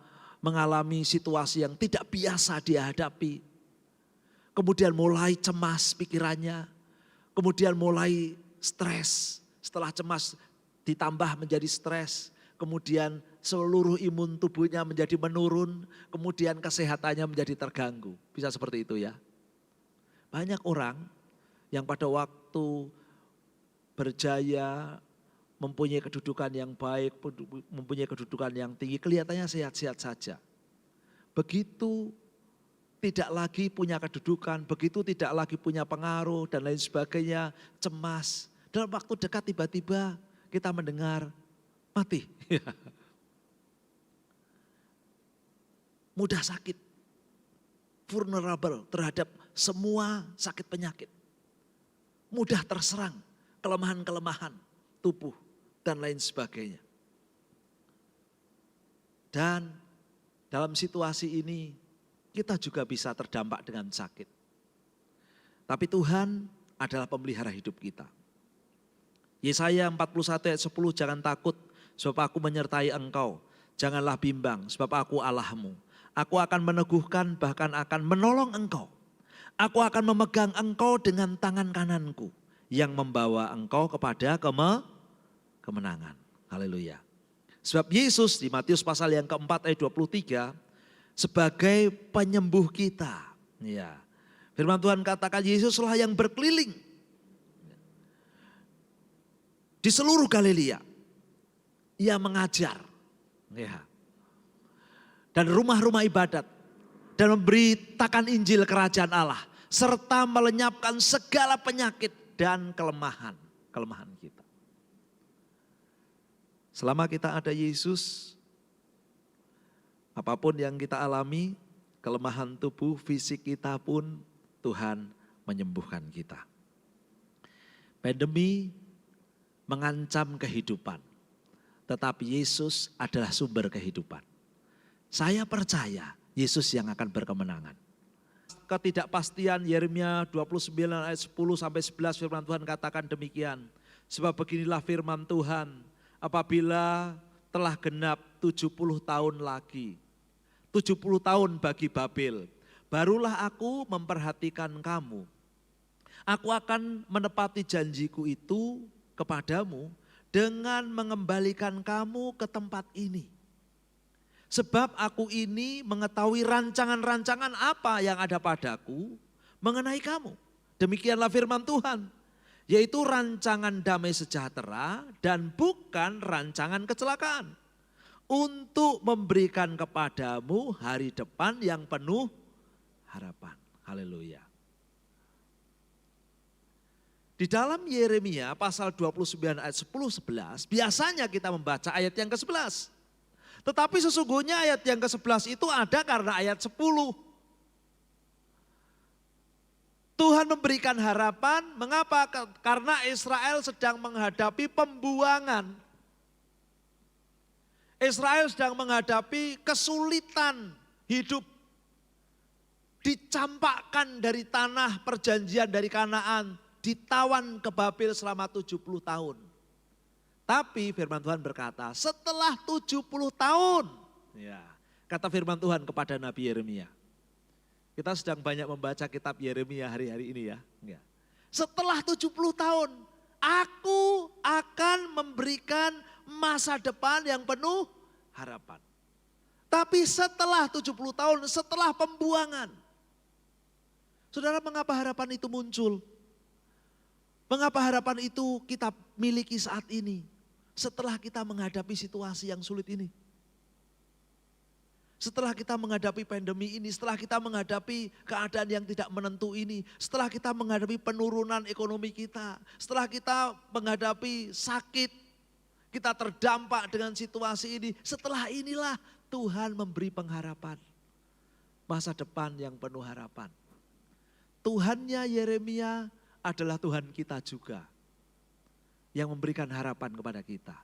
mengalami situasi yang tidak biasa dia hadapi. Kemudian mulai cemas pikirannya, kemudian mulai stres. Setelah cemas ditambah menjadi stres, kemudian seluruh imun tubuhnya menjadi menurun, kemudian kesehatannya menjadi terganggu. Bisa seperti itu ya. Banyak orang yang pada waktu berjaya, mempunyai kedudukan yang baik, mempunyai kedudukan yang tinggi, kelihatannya sehat-sehat saja. Begitu tidak lagi punya kedudukan, begitu tidak lagi punya pengaruh dan lain sebagainya, cemas. Dalam waktu dekat tiba-tiba kita mendengar mati. Mudah sakit, vulnerable terhadap semua sakit penyakit. Mudah terserang kelemahan-kelemahan tubuh dan lain sebagainya. Dan dalam situasi ini kita juga bisa terdampak dengan sakit. Tapi Tuhan adalah pemelihara hidup kita. Yesaya 41 ayat 10, jangan takut sebab aku menyertai engkau. Janganlah bimbang sebab aku Allahmu. Aku akan meneguhkan bahkan akan menolong engkau. Aku akan memegang engkau dengan tangan kananku yang membawa engkau kepada kemenangan. Haleluya. Sebab Yesus di Matius pasal yang keempat ayat 23 sebagai penyembuh kita. Ya. Firman Tuhan katakan Yesuslah yang berkeliling di seluruh Galilea. Ia mengajar. Ya. Dan rumah-rumah ibadat. Dan memberitakan Injil kerajaan Allah. Serta melenyapkan segala penyakit dan kelemahan kita. Selama kita ada Yesus, apapun yang kita alami, kelemahan tubuh, fisik kita pun Tuhan menyembuhkan kita. Pandemi mengancam kehidupan, tetapi Yesus adalah sumber kehidupan. Saya percaya Yesus yang akan berkemenangan. Ketidakpastian Yeremia 29 ayat 10 sampai 11 firman Tuhan katakan demikian. Sebab beginilah firman Tuhan, apabila telah genap 70 tahun lagi, 70 tahun bagi Babel, barulah aku memperhatikan kamu. Aku akan menepati janjiku itu kepadamu dengan mengembalikan kamu ke tempat ini. Sebab aku ini mengetahui rancangan-rancangan apa yang ada padaku mengenai kamu. Demikianlah firman Tuhan. Yaitu rancangan damai sejahtera dan bukan rancangan kecelakaan. Untuk memberikan kepadamu hari depan yang penuh harapan. Haleluya. Di dalam Yeremia pasal 29 ayat 10-11 biasanya kita membaca ayat yang ke-11. Tetapi sesungguhnya ayat yang ke-11 itu ada karena ayat 10. Tuhan memberikan harapan, mengapa? Karena Israel sedang menghadapi pembuangan. Israel sedang menghadapi kesulitan hidup. Dicampakkan dari tanah perjanjian dari Kanaan, ditawan ke Babel selama 70 tahun. Tapi firman Tuhan berkata, setelah 70 tahun, ya, kata firman Tuhan kepada Nabi Yeremia. Kita sedang banyak membaca kitab Yeremia hari-hari ini ya. Setelah 70 tahun, aku akan memberikan masa depan yang penuh harapan. Tapi setelah 70 tahun, setelah pembuangan. Saudara, mengapa harapan itu muncul? Mengapa harapan itu kita miliki saat ini? Setelah kita menghadapi situasi yang sulit ini. Setelah kita menghadapi pandemi ini, setelah kita menghadapi keadaan yang tidak menentu ini, setelah kita menghadapi penurunan ekonomi kita, setelah kita menghadapi sakit, kita terdampak dengan situasi ini, setelah inilah Tuhan memberi pengharapan. Masa depan yang penuh harapan. Tuhannya Yeremia adalah Tuhan kita juga yang memberikan harapan kepada kita.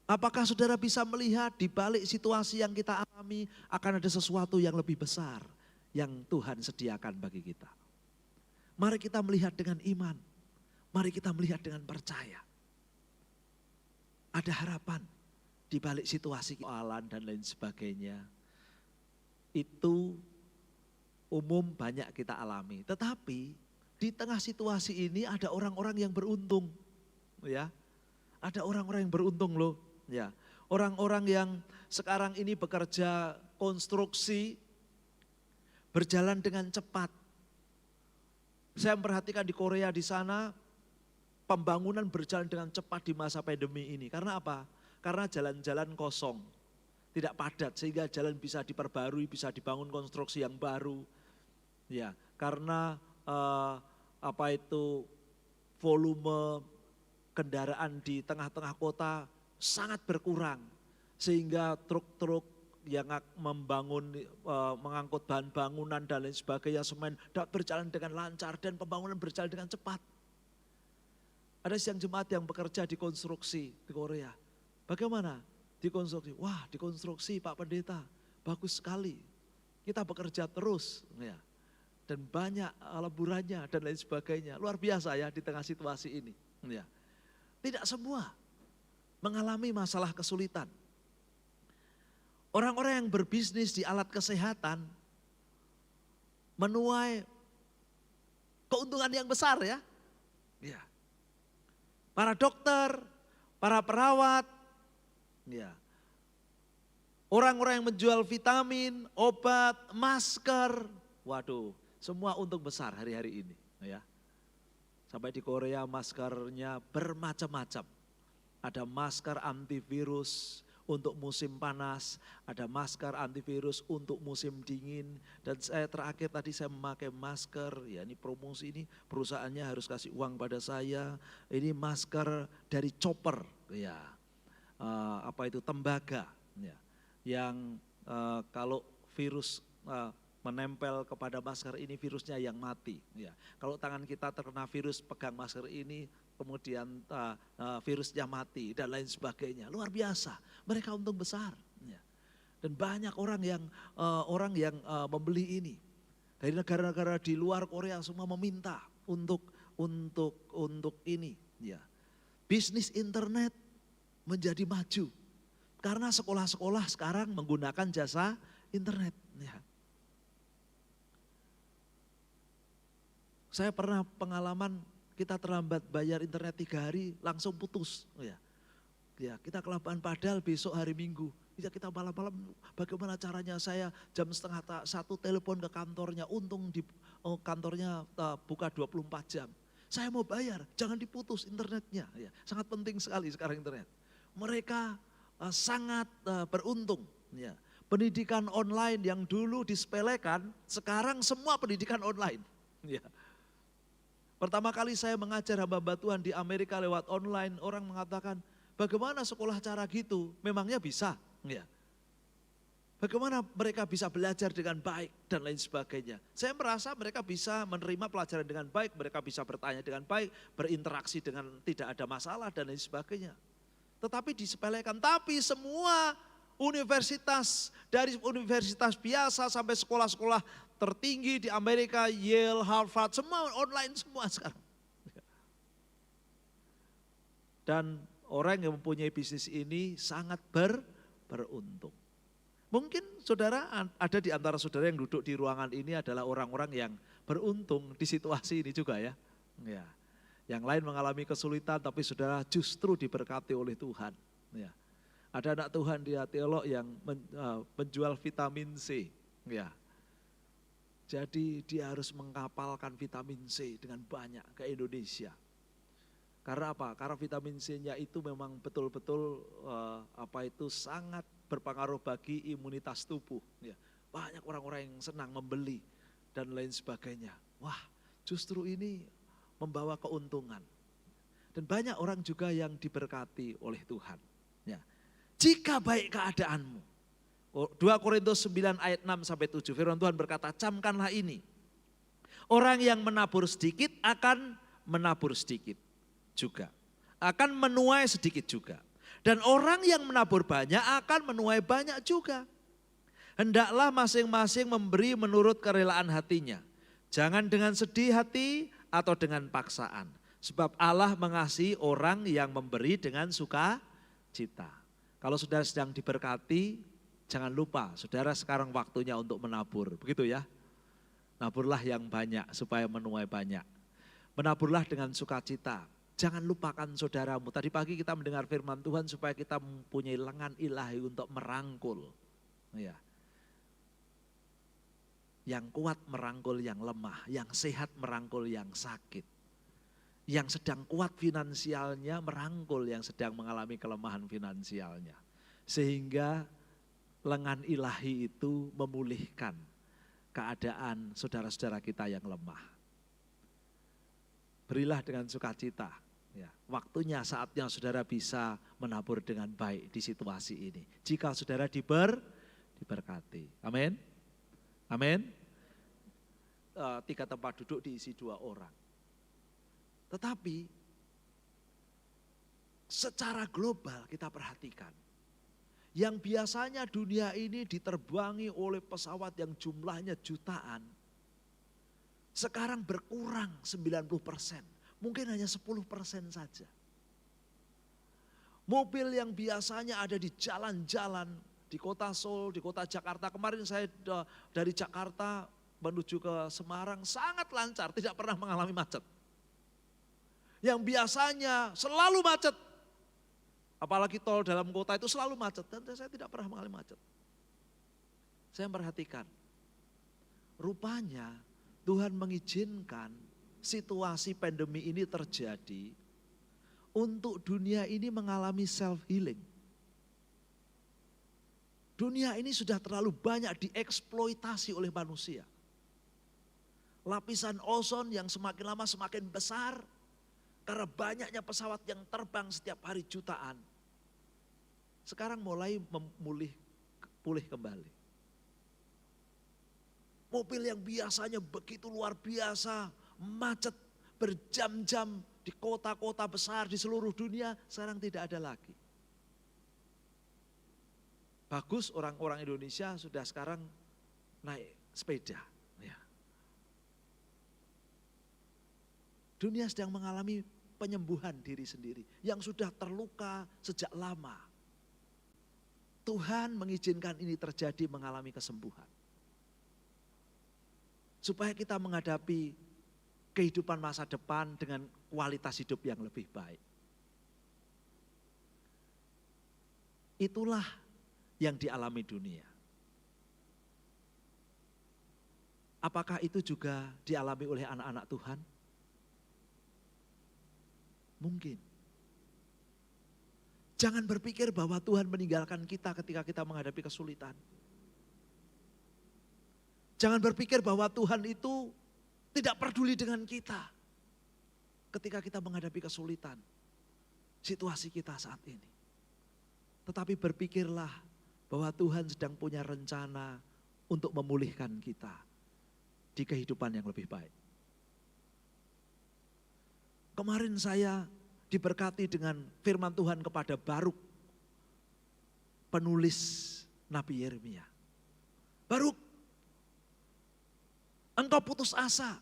Apakah saudara bisa melihat di balik situasi yang kita alami akan ada sesuatu yang lebih besar yang Tuhan sediakan bagi kita. Mari kita melihat dengan iman, mari kita melihat dengan percaya. Ada harapan di balik situasi kealan dan lain sebagainya. Itu umum banyak kita alami. Tetapi di tengah situasi ini ada orang-orang yang beruntung. Ya, ada orang-orang yang beruntung loh. Ya, orang-orang yang sekarang ini bekerja konstruksi berjalan dengan cepat. Saya memperhatikan di Korea di sana pembangunan berjalan dengan cepat di masa pandemi ini. Karena apa? Karena jalan-jalan kosong, tidak padat sehingga jalan bisa diperbarui, bisa dibangun konstruksi yang baru. Ya, karena volume kendaraan di tengah-tengah kota sangat berkurang sehingga truk-truk yang mengangkut bahan bangunan dan lain sebagainya, semen dapat berjalan dengan lancar dan pembangunan berjalan dengan cepat. Ada siang jemaat yang bekerja di konstruksi di Korea. Bagaimana? Di konstruksi. Wah, di konstruksi Pak Pendeta, bagus sekali. Kita bekerja terus, ya. Dan banyak leburannya dan lain sebagainya. Luar biasa ya di tengah situasi ini. Ya. Tidak semua mengalami masalah kesulitan. Orang-orang yang berbisnis di alat kesehatan menuai keuntungan yang besar ya. Ya. Para dokter, para perawat, ya. Orang-orang yang menjual vitamin, obat, masker, waduh, semua untung besar hari-hari ini. Ya. Sampai di Korea maskernya bermacam-macam. Ada masker antivirus untuk musim panas, ada masker antivirus untuk musim dingin. Dan saya terakhir tadi saya memakai masker, ya ini promosi ini perusahaannya harus kasih uang pada saya. Ini masker dari Chopper, ya tembaga, ya, yang kalau virus menempel kepada masker ini virusnya yang mati. Ya. Kalau tangan kita terkena virus pegang masker ini kemudian virusnya mati dan lain sebagainya. Luar biasa, mereka untung besar. Ya. Dan banyak orang yang membeli ini. Dari negara-negara di luar Korea semua meminta untuk ini. Ya. Bisnis internet menjadi maju. Karena sekolah-sekolah sekarang menggunakan jasa internet. Ya. Saya pernah pengalaman kita terlambat bayar internet 3 hari langsung putus. Ya, kita kelabakan padahal besok hari Minggu. Ya, kita malam-malam bagaimana caranya saya jam 12:30 telepon ke kantornya. Untung di kantornya buka 24 jam. Saya mau bayar, jangan diputus internetnya. Ya, sangat penting sekali sekarang internet. Mereka sangat beruntung. Ya. Pendidikan online yang dulu disepelekan, sekarang semua pendidikan online. Ya. Pertama kali saya mengajar hamba Tuhan di Amerika lewat online, orang mengatakan, bagaimana sekolah cara gitu? Memangnya bisa? Ya. Bagaimana mereka bisa belajar dengan baik dan lain sebagainya. Saya merasa mereka bisa menerima pelajaran dengan baik, mereka bisa bertanya dengan baik, berinteraksi dengan tidak ada masalah dan lain sebagainya. Tetapi disepelekan, tapi semua universitas, dari universitas biasa sampai sekolah-sekolah tertinggi di Amerika, Yale, Harvard, semua online semua sekarang. Dan orang yang mempunyai bisnis ini sangat beruntung. Mungkin saudara ada di antara saudara yang duduk di ruangan ini adalah orang-orang yang beruntung di situasi ini juga ya. Ya. Yang lain mengalami kesulitan tapi saudara justru diberkati oleh Tuhan. Ya. Ada anak Tuhan dia teolog yang menjual vitamin C. Ya. Jadi dia harus mengkapalkan vitamin C dengan banyak ke Indonesia. Karena apa? Karena vitamin C-nya itu memang betul-betul sangat berpengaruh bagi imunitas tubuh. Ya, banyak orang-orang yang senang membeli dan lain sebagainya. Wah, justru ini membawa keuntungan. Dan banyak orang juga yang diberkati oleh Tuhan. Ya. Jika baik keadaanmu. 2 Korintus 9 ayat 6 sampai 7 firman Tuhan berkata, camkanlah ini. Orang yang menabur sedikit akan menabur sedikit juga. Akan menuai sedikit juga. Dan orang yang menabur banyak akan menuai banyak juga. Hendaklah masing-masing memberi menurut kerelaan hatinya. Jangan dengan sedih hati atau dengan paksaan. Sebab Allah mengasihi orang yang memberi dengan sukacita. Kalau saudara sedang diberkati, jangan lupa saudara sekarang waktunya untuk menabur. Begitu ya. Naburlah yang banyak supaya menuai banyak. Menaburlah dengan sukacita. Jangan lupakan saudaramu. Tadi pagi kita mendengar firman Tuhan supaya kita mempunyai lengan ilahi untuk merangkul. Ya. Yang kuat merangkul yang lemah, yang sehat merangkul yang sakit. Yang sedang kuat finansialnya merangkul yang sedang mengalami kelemahan finansialnya. Sehingga lengan ilahi itu memulihkan keadaan saudara-saudara kita yang lemah. Berilah dengan sukacita. Ya, waktunya saatnya saudara bisa menabur dengan baik di situasi ini. Jika saudara diberkati. Amin. Amin. 3 tempat duduk diisi 2 orang. Tetapi secara global kita perhatikan. Yang biasanya dunia ini diterbangi oleh pesawat yang jumlahnya jutaan. Sekarang berkurang 90%. Mungkin hanya 10% saja. Mobil yang biasanya ada di jalan-jalan, di kota Seoul, di kota Jakarta. Kemarin saya dari Jakarta menuju ke Semarang sangat lancar, tidak pernah mengalami macet. Yang biasanya selalu macet. Apalagi tol dalam kota itu selalu macet. Dan saya tidak pernah mengalami macet. Saya memperhatikan. Rupanya Tuhan mengizinkan situasi pandemi ini terjadi untuk dunia ini mengalami self-healing. Dunia ini sudah terlalu banyak dieksploitasi oleh manusia. Lapisan ozon yang semakin lama semakin besar karena banyaknya pesawat yang terbang setiap hari jutaan. Sekarang mulai pulih kembali. Mobil yang biasanya begitu luar biasa, macet berjam-jam di kota-kota besar di seluruh dunia, sekarang tidak ada lagi. Bagus orang-orang Indonesia sudah sekarang naik sepeda. Ya. Dunia sedang mengalami penyembuhan diri sendiri yang sudah terluka sejak lama. Tuhan mengizinkan ini terjadi mengalami kesembuhan. Supaya kita menghadapi kehidupan masa depan dengan kualitas hidup yang lebih baik. Itulah yang dialami dunia. Apakah itu juga dialami oleh anak-anak Tuhan? Mungkin. Jangan berpikir bahwa Tuhan meninggalkan kita ketika kita menghadapi kesulitan. Jangan berpikir bahwa Tuhan itu tidak peduli dengan kita ketika kita menghadapi kesulitan situasi kita saat ini. Tetapi berpikirlah bahwa Tuhan sedang punya rencana untuk memulihkan kita di kehidupan yang lebih baik. Kemarin saya diberkati dengan firman Tuhan kepada Baruk, penulis Nabi Yeremia. Baruk, engkau putus asa,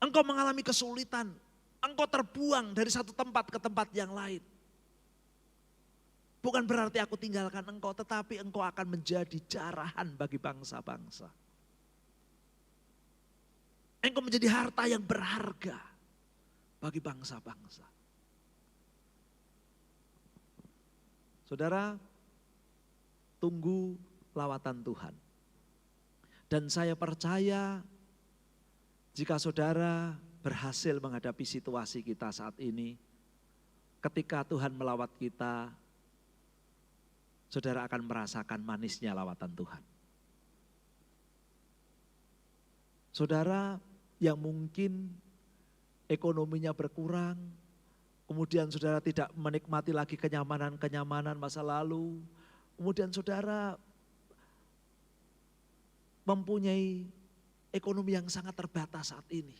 engkau mengalami kesulitan, engkau terbuang dari satu tempat ke tempat yang lain. Bukan berarti aku tinggalkan engkau, tetapi engkau akan menjadi jarahan bagi bangsa-bangsa. Engkau menjadi harta yang berharga bagi bangsa-bangsa. Saudara, tunggu lawatan Tuhan. Dan saya percaya jika saudara berhasil menghadapi situasi kita saat ini, ketika Tuhan melawat kita, saudara akan merasakan manisnya lawatan Tuhan. Saudara yang mungkin ekonominya berkurang, kemudian saudara tidak menikmati lagi kenyamanan-kenyamanan masa lalu, kemudian saudara mempunyai ekonomi yang sangat terbatas saat ini.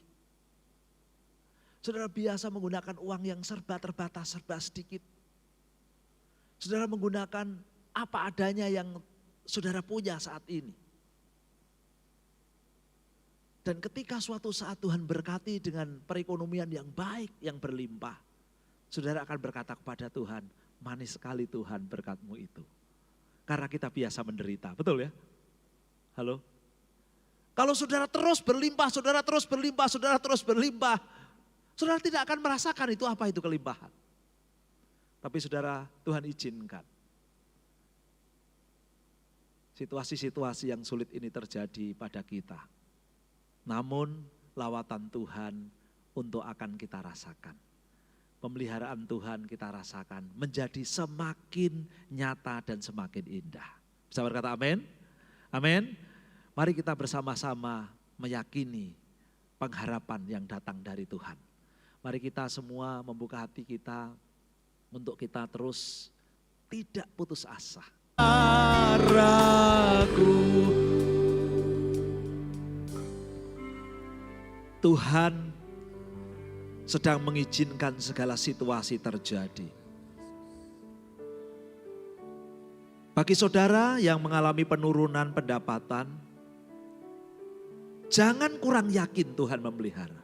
Saudara biasa menggunakan uang yang serba terbatas, serba sedikit. Saudara menggunakan apa adanya yang saudara punya saat ini. Dan ketika suatu saat Tuhan berkati dengan perekonomian yang baik, yang berlimpah, saudara akan berkata kepada Tuhan, manis sekali Tuhan berkat-Mu itu. Karena kita biasa menderita, betul ya? Halo? Kalau saudara terus berlimpah, saudara terus berlimpah, saudara terus berlimpah, saudara tidak akan merasakan itu apa itu kelimpahan. Tapi saudara, Tuhan izinkan situasi-situasi yang sulit ini terjadi pada kita. Namun lawatan Tuhan untuk akan kita rasakan. Pemeliharaan Tuhan kita rasakan menjadi semakin nyata dan semakin indah. Bisa berkata amin? Amin. Mari kita bersama-sama meyakini pengharapan yang datang dari Tuhan. Mari kita semua membuka hati kita untuk kita terus tidak putus asa. Ragu. Tuhan sedang mengizinkan segala situasi terjadi. Bagi saudara yang mengalami penurunan pendapatan, jangan kurang yakin Tuhan memelihara.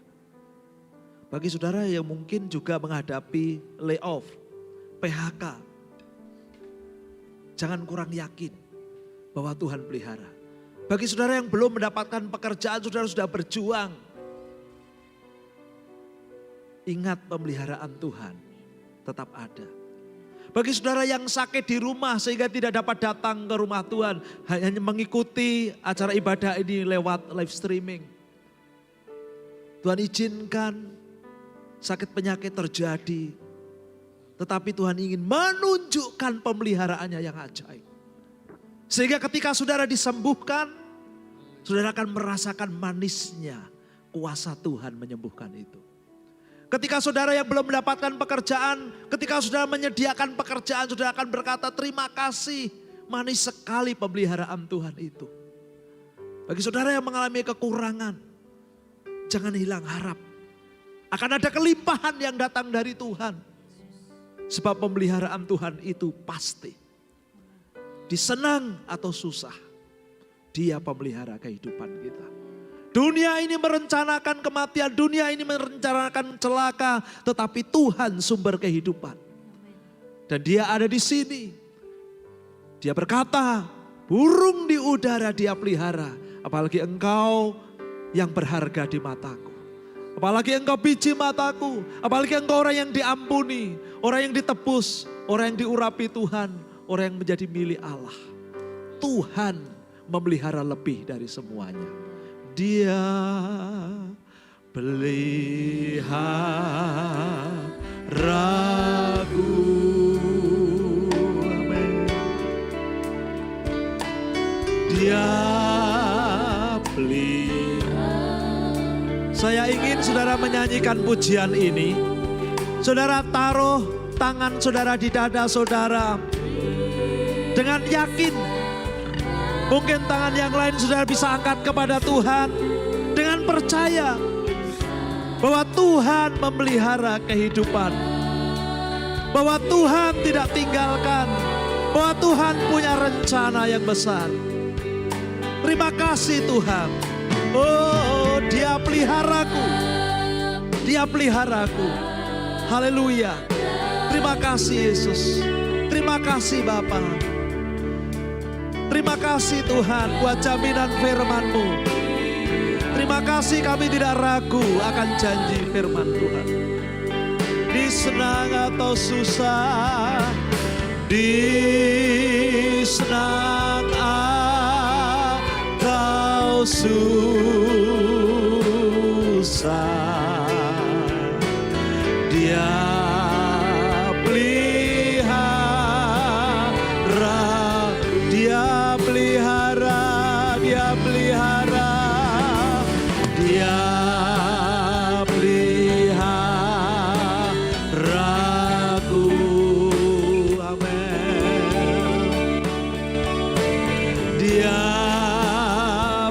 Bagi saudara yang mungkin juga menghadapi layoff, PHK, jangan kurang yakin bahwa Tuhan pelihara. Bagi saudara yang belum mendapatkan pekerjaan, saudara sudah berjuang. Ingat pemeliharaan Tuhan tetap ada. Bagi saudara yang sakit di rumah sehingga tidak dapat datang ke rumah Tuhan, hanya mengikuti acara ibadah ini lewat live streaming. Tuhan izinkan sakit penyakit terjadi, tetapi Tuhan ingin menunjukkan pemeliharaannya yang ajaib. Sehingga ketika saudara disembuhkan, saudara akan merasakan manisnya kuasa Tuhan menyembuhkan itu. Ketika saudara yang belum mendapatkan pekerjaan, ketika saudara menyediakan pekerjaan, saudara akan berkata terima kasih, manis sekali pemeliharaan Tuhan itu. Bagi saudara yang mengalami kekurangan, jangan hilang harap. Akan ada kelimpahan yang datang dari Tuhan. Sebab pemeliharaan Tuhan itu pasti. Disenang atau susah, Dia pemelihara kehidupan kita. Dunia ini merencanakan kematian, dunia ini merencanakan celaka, tetapi Tuhan sumber kehidupan. Dan Dia ada di sini. Dia berkata, burung di udara Dia pelihara, apalagi engkau yang berharga di mataku. Apalagi engkau biji mataku, apalagi engkau orang yang diampuni, orang yang ditebus, orang yang diurapi Tuhan, orang yang menjadi milik Allah. Tuhan memelihara lebih dari semuanya. Dia peliharaku. Amin. Dia pelihara. Saya ingin saudara menyanyikan pujian ini. Saudara taruh tangan saudara di dada saudara. dengan yakin. Mungkin tangan yang lain saudara bisa angkat kepada Tuhan dengan percaya bahwa Tuhan memelihara kehidupan. Bahwa Tuhan tidak tinggalkan. Bahwa Tuhan punya rencana yang besar. Terima kasih Tuhan. Oh, Dia peliharaku. Dia peliharaku. Haleluya. Terima kasih Yesus. Terima kasih Bapa. Terima kasih Tuhan buat jaminan firman-Mu. Terima kasih kami tidak ragu akan janji firman Tuhan. Di senang atau susah, di senang atau susah, Dia pelihara, Dia pelihara, Dia pelihara, Dia peliharaku. Amin. Dia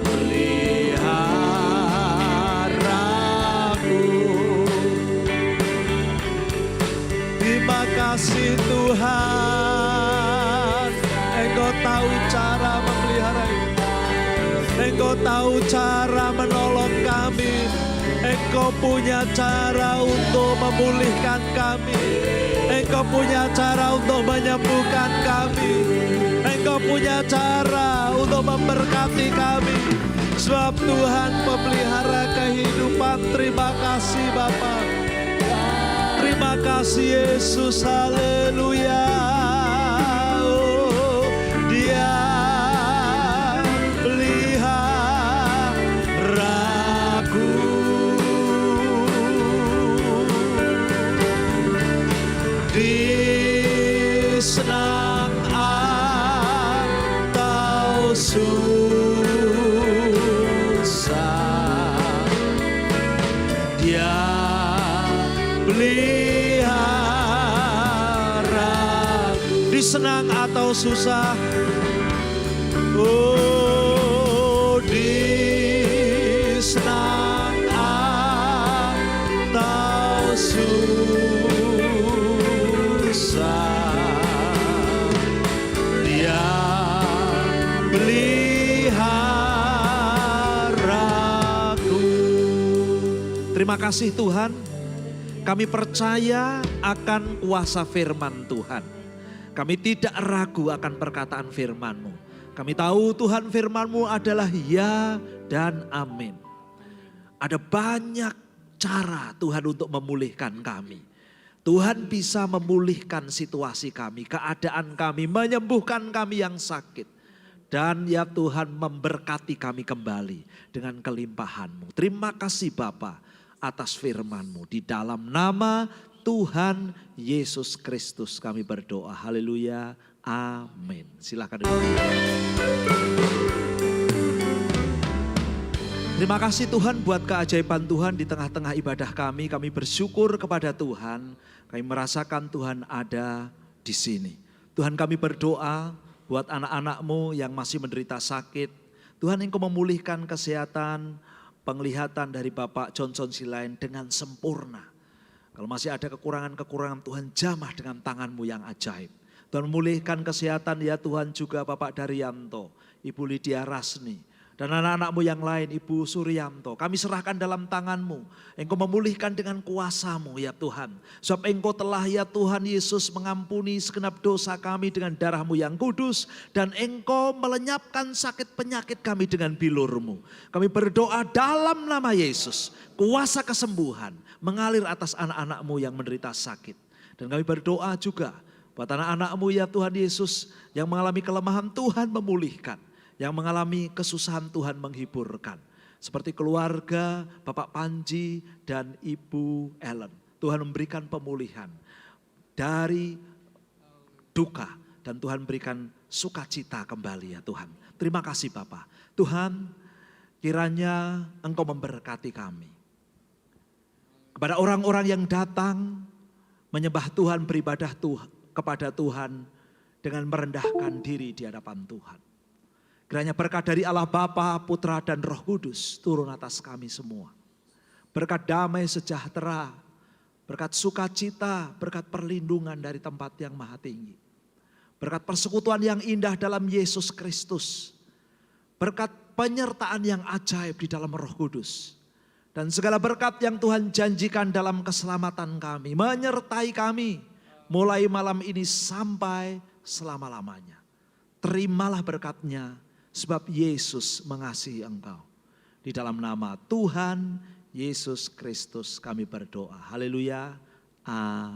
peliharaku. Terima kasih Tuhan, Engkau tahu cara memelihara. Engkau tahu cara menolong kami. Engkau punya cara untuk memulihkan kami. Engkau punya cara untuk menyembuhkan kami. Engkau punya cara untuk memberkati kami. Sebab Tuhan memelihara kehidupan. Terima kasih Bapa. Terima kasih Yesus. Haleluya. Oh, Dia peliharaku. Di senang atau susah, Dia pelihara. Di senang atau susah, oh, di senang atau susah, Dia peliharaku. Terima kasih Tuhan. Kami percaya akan kuasa firman Tuhan. Kami tidak ragu akan perkataan firman-Mu. Kami tahu Tuhan firman-Mu adalah ya dan amin. Ada banyak cara Tuhan untuk memulihkan kami. Tuhan bisa memulihkan situasi kami, keadaan kami, menyembuhkan kami yang sakit. Dan ya Tuhan memberkati kami kembali dengan kelimpahan-Mu. Terima kasih Bapa atas firman-Mu. Di dalam nama Tuhan Yesus Kristus kami berdoa. Haleluya. Amin. Silakan. Terima kasih Tuhan buat keajaiban Tuhan di tengah-tengah ibadah kami. Kami bersyukur kepada Tuhan. Kami merasakan Tuhan ada di sini. Tuhan kami berdoa buat anak-anak-Mu yang masih menderita sakit. Tuhan Engkau memulihkan kesehatan, penglihatan dari Bapak Johnson Silain dengan sempurna. Kalau masih ada kekurangan-kekurangan, Tuhan jamah dengan tangan-Mu yang ajaib. Tuhan memulihkan kesehatan ya Tuhan juga Bapak Daryanto, Ibu Lydia Rasni, dan anak-anak-Mu yang lain, Ibu Suryanto. Kami serahkan dalam tangan-Mu. Engkau memulihkan dengan kuasa-Mu ya Tuhan. Sebab Engkau telah ya Tuhan Yesus mengampuni segenap dosa kami dengan darah-Mu yang kudus. Dan Engkau melenyapkan sakit penyakit kami dengan bilur-Mu. Kami berdoa dalam nama Yesus. Kuasa kesembuhan mengalir atas anak-anak-Mu yang menderita sakit. Dan kami berdoa juga buat anak-anak-Mu ya Tuhan Yesus yang mengalami kelemahan, Tuhan memulihkan. Yang mengalami kesusahan, Tuhan menghiburkan. Seperti keluarga Bapak Panji dan Ibu Ellen. Tuhan memberikan pemulihan dari duka. Dan Tuhan berikan sukacita kembali ya Tuhan. Terima kasih Bapak. Tuhan kiranya Engkau memberkati kami. Kepada orang-orang yang datang menyembah Tuhan, beribadah kepada Tuhan dengan merendahkan diri di hadapan Tuhan. Kiranya berkat dari Allah Bapa, Putra dan Roh Kudus turun atas kami semua. Berkat damai sejahtera, berkat sukacita, berkat perlindungan dari tempat yang maha tinggi. Berkat persekutuan yang indah dalam Yesus Kristus. Berkat penyertaan yang ajaib di dalam Roh Kudus. Dan segala berkat yang Tuhan janjikan dalam keselamatan kami, menyertai kami mulai malam ini sampai selama-lamanya. Terimalah berkatnya sebab Yesus mengasihi engkau. Di dalam nama Tuhan Yesus Kristus kami berdoa. Haleluya. Amin.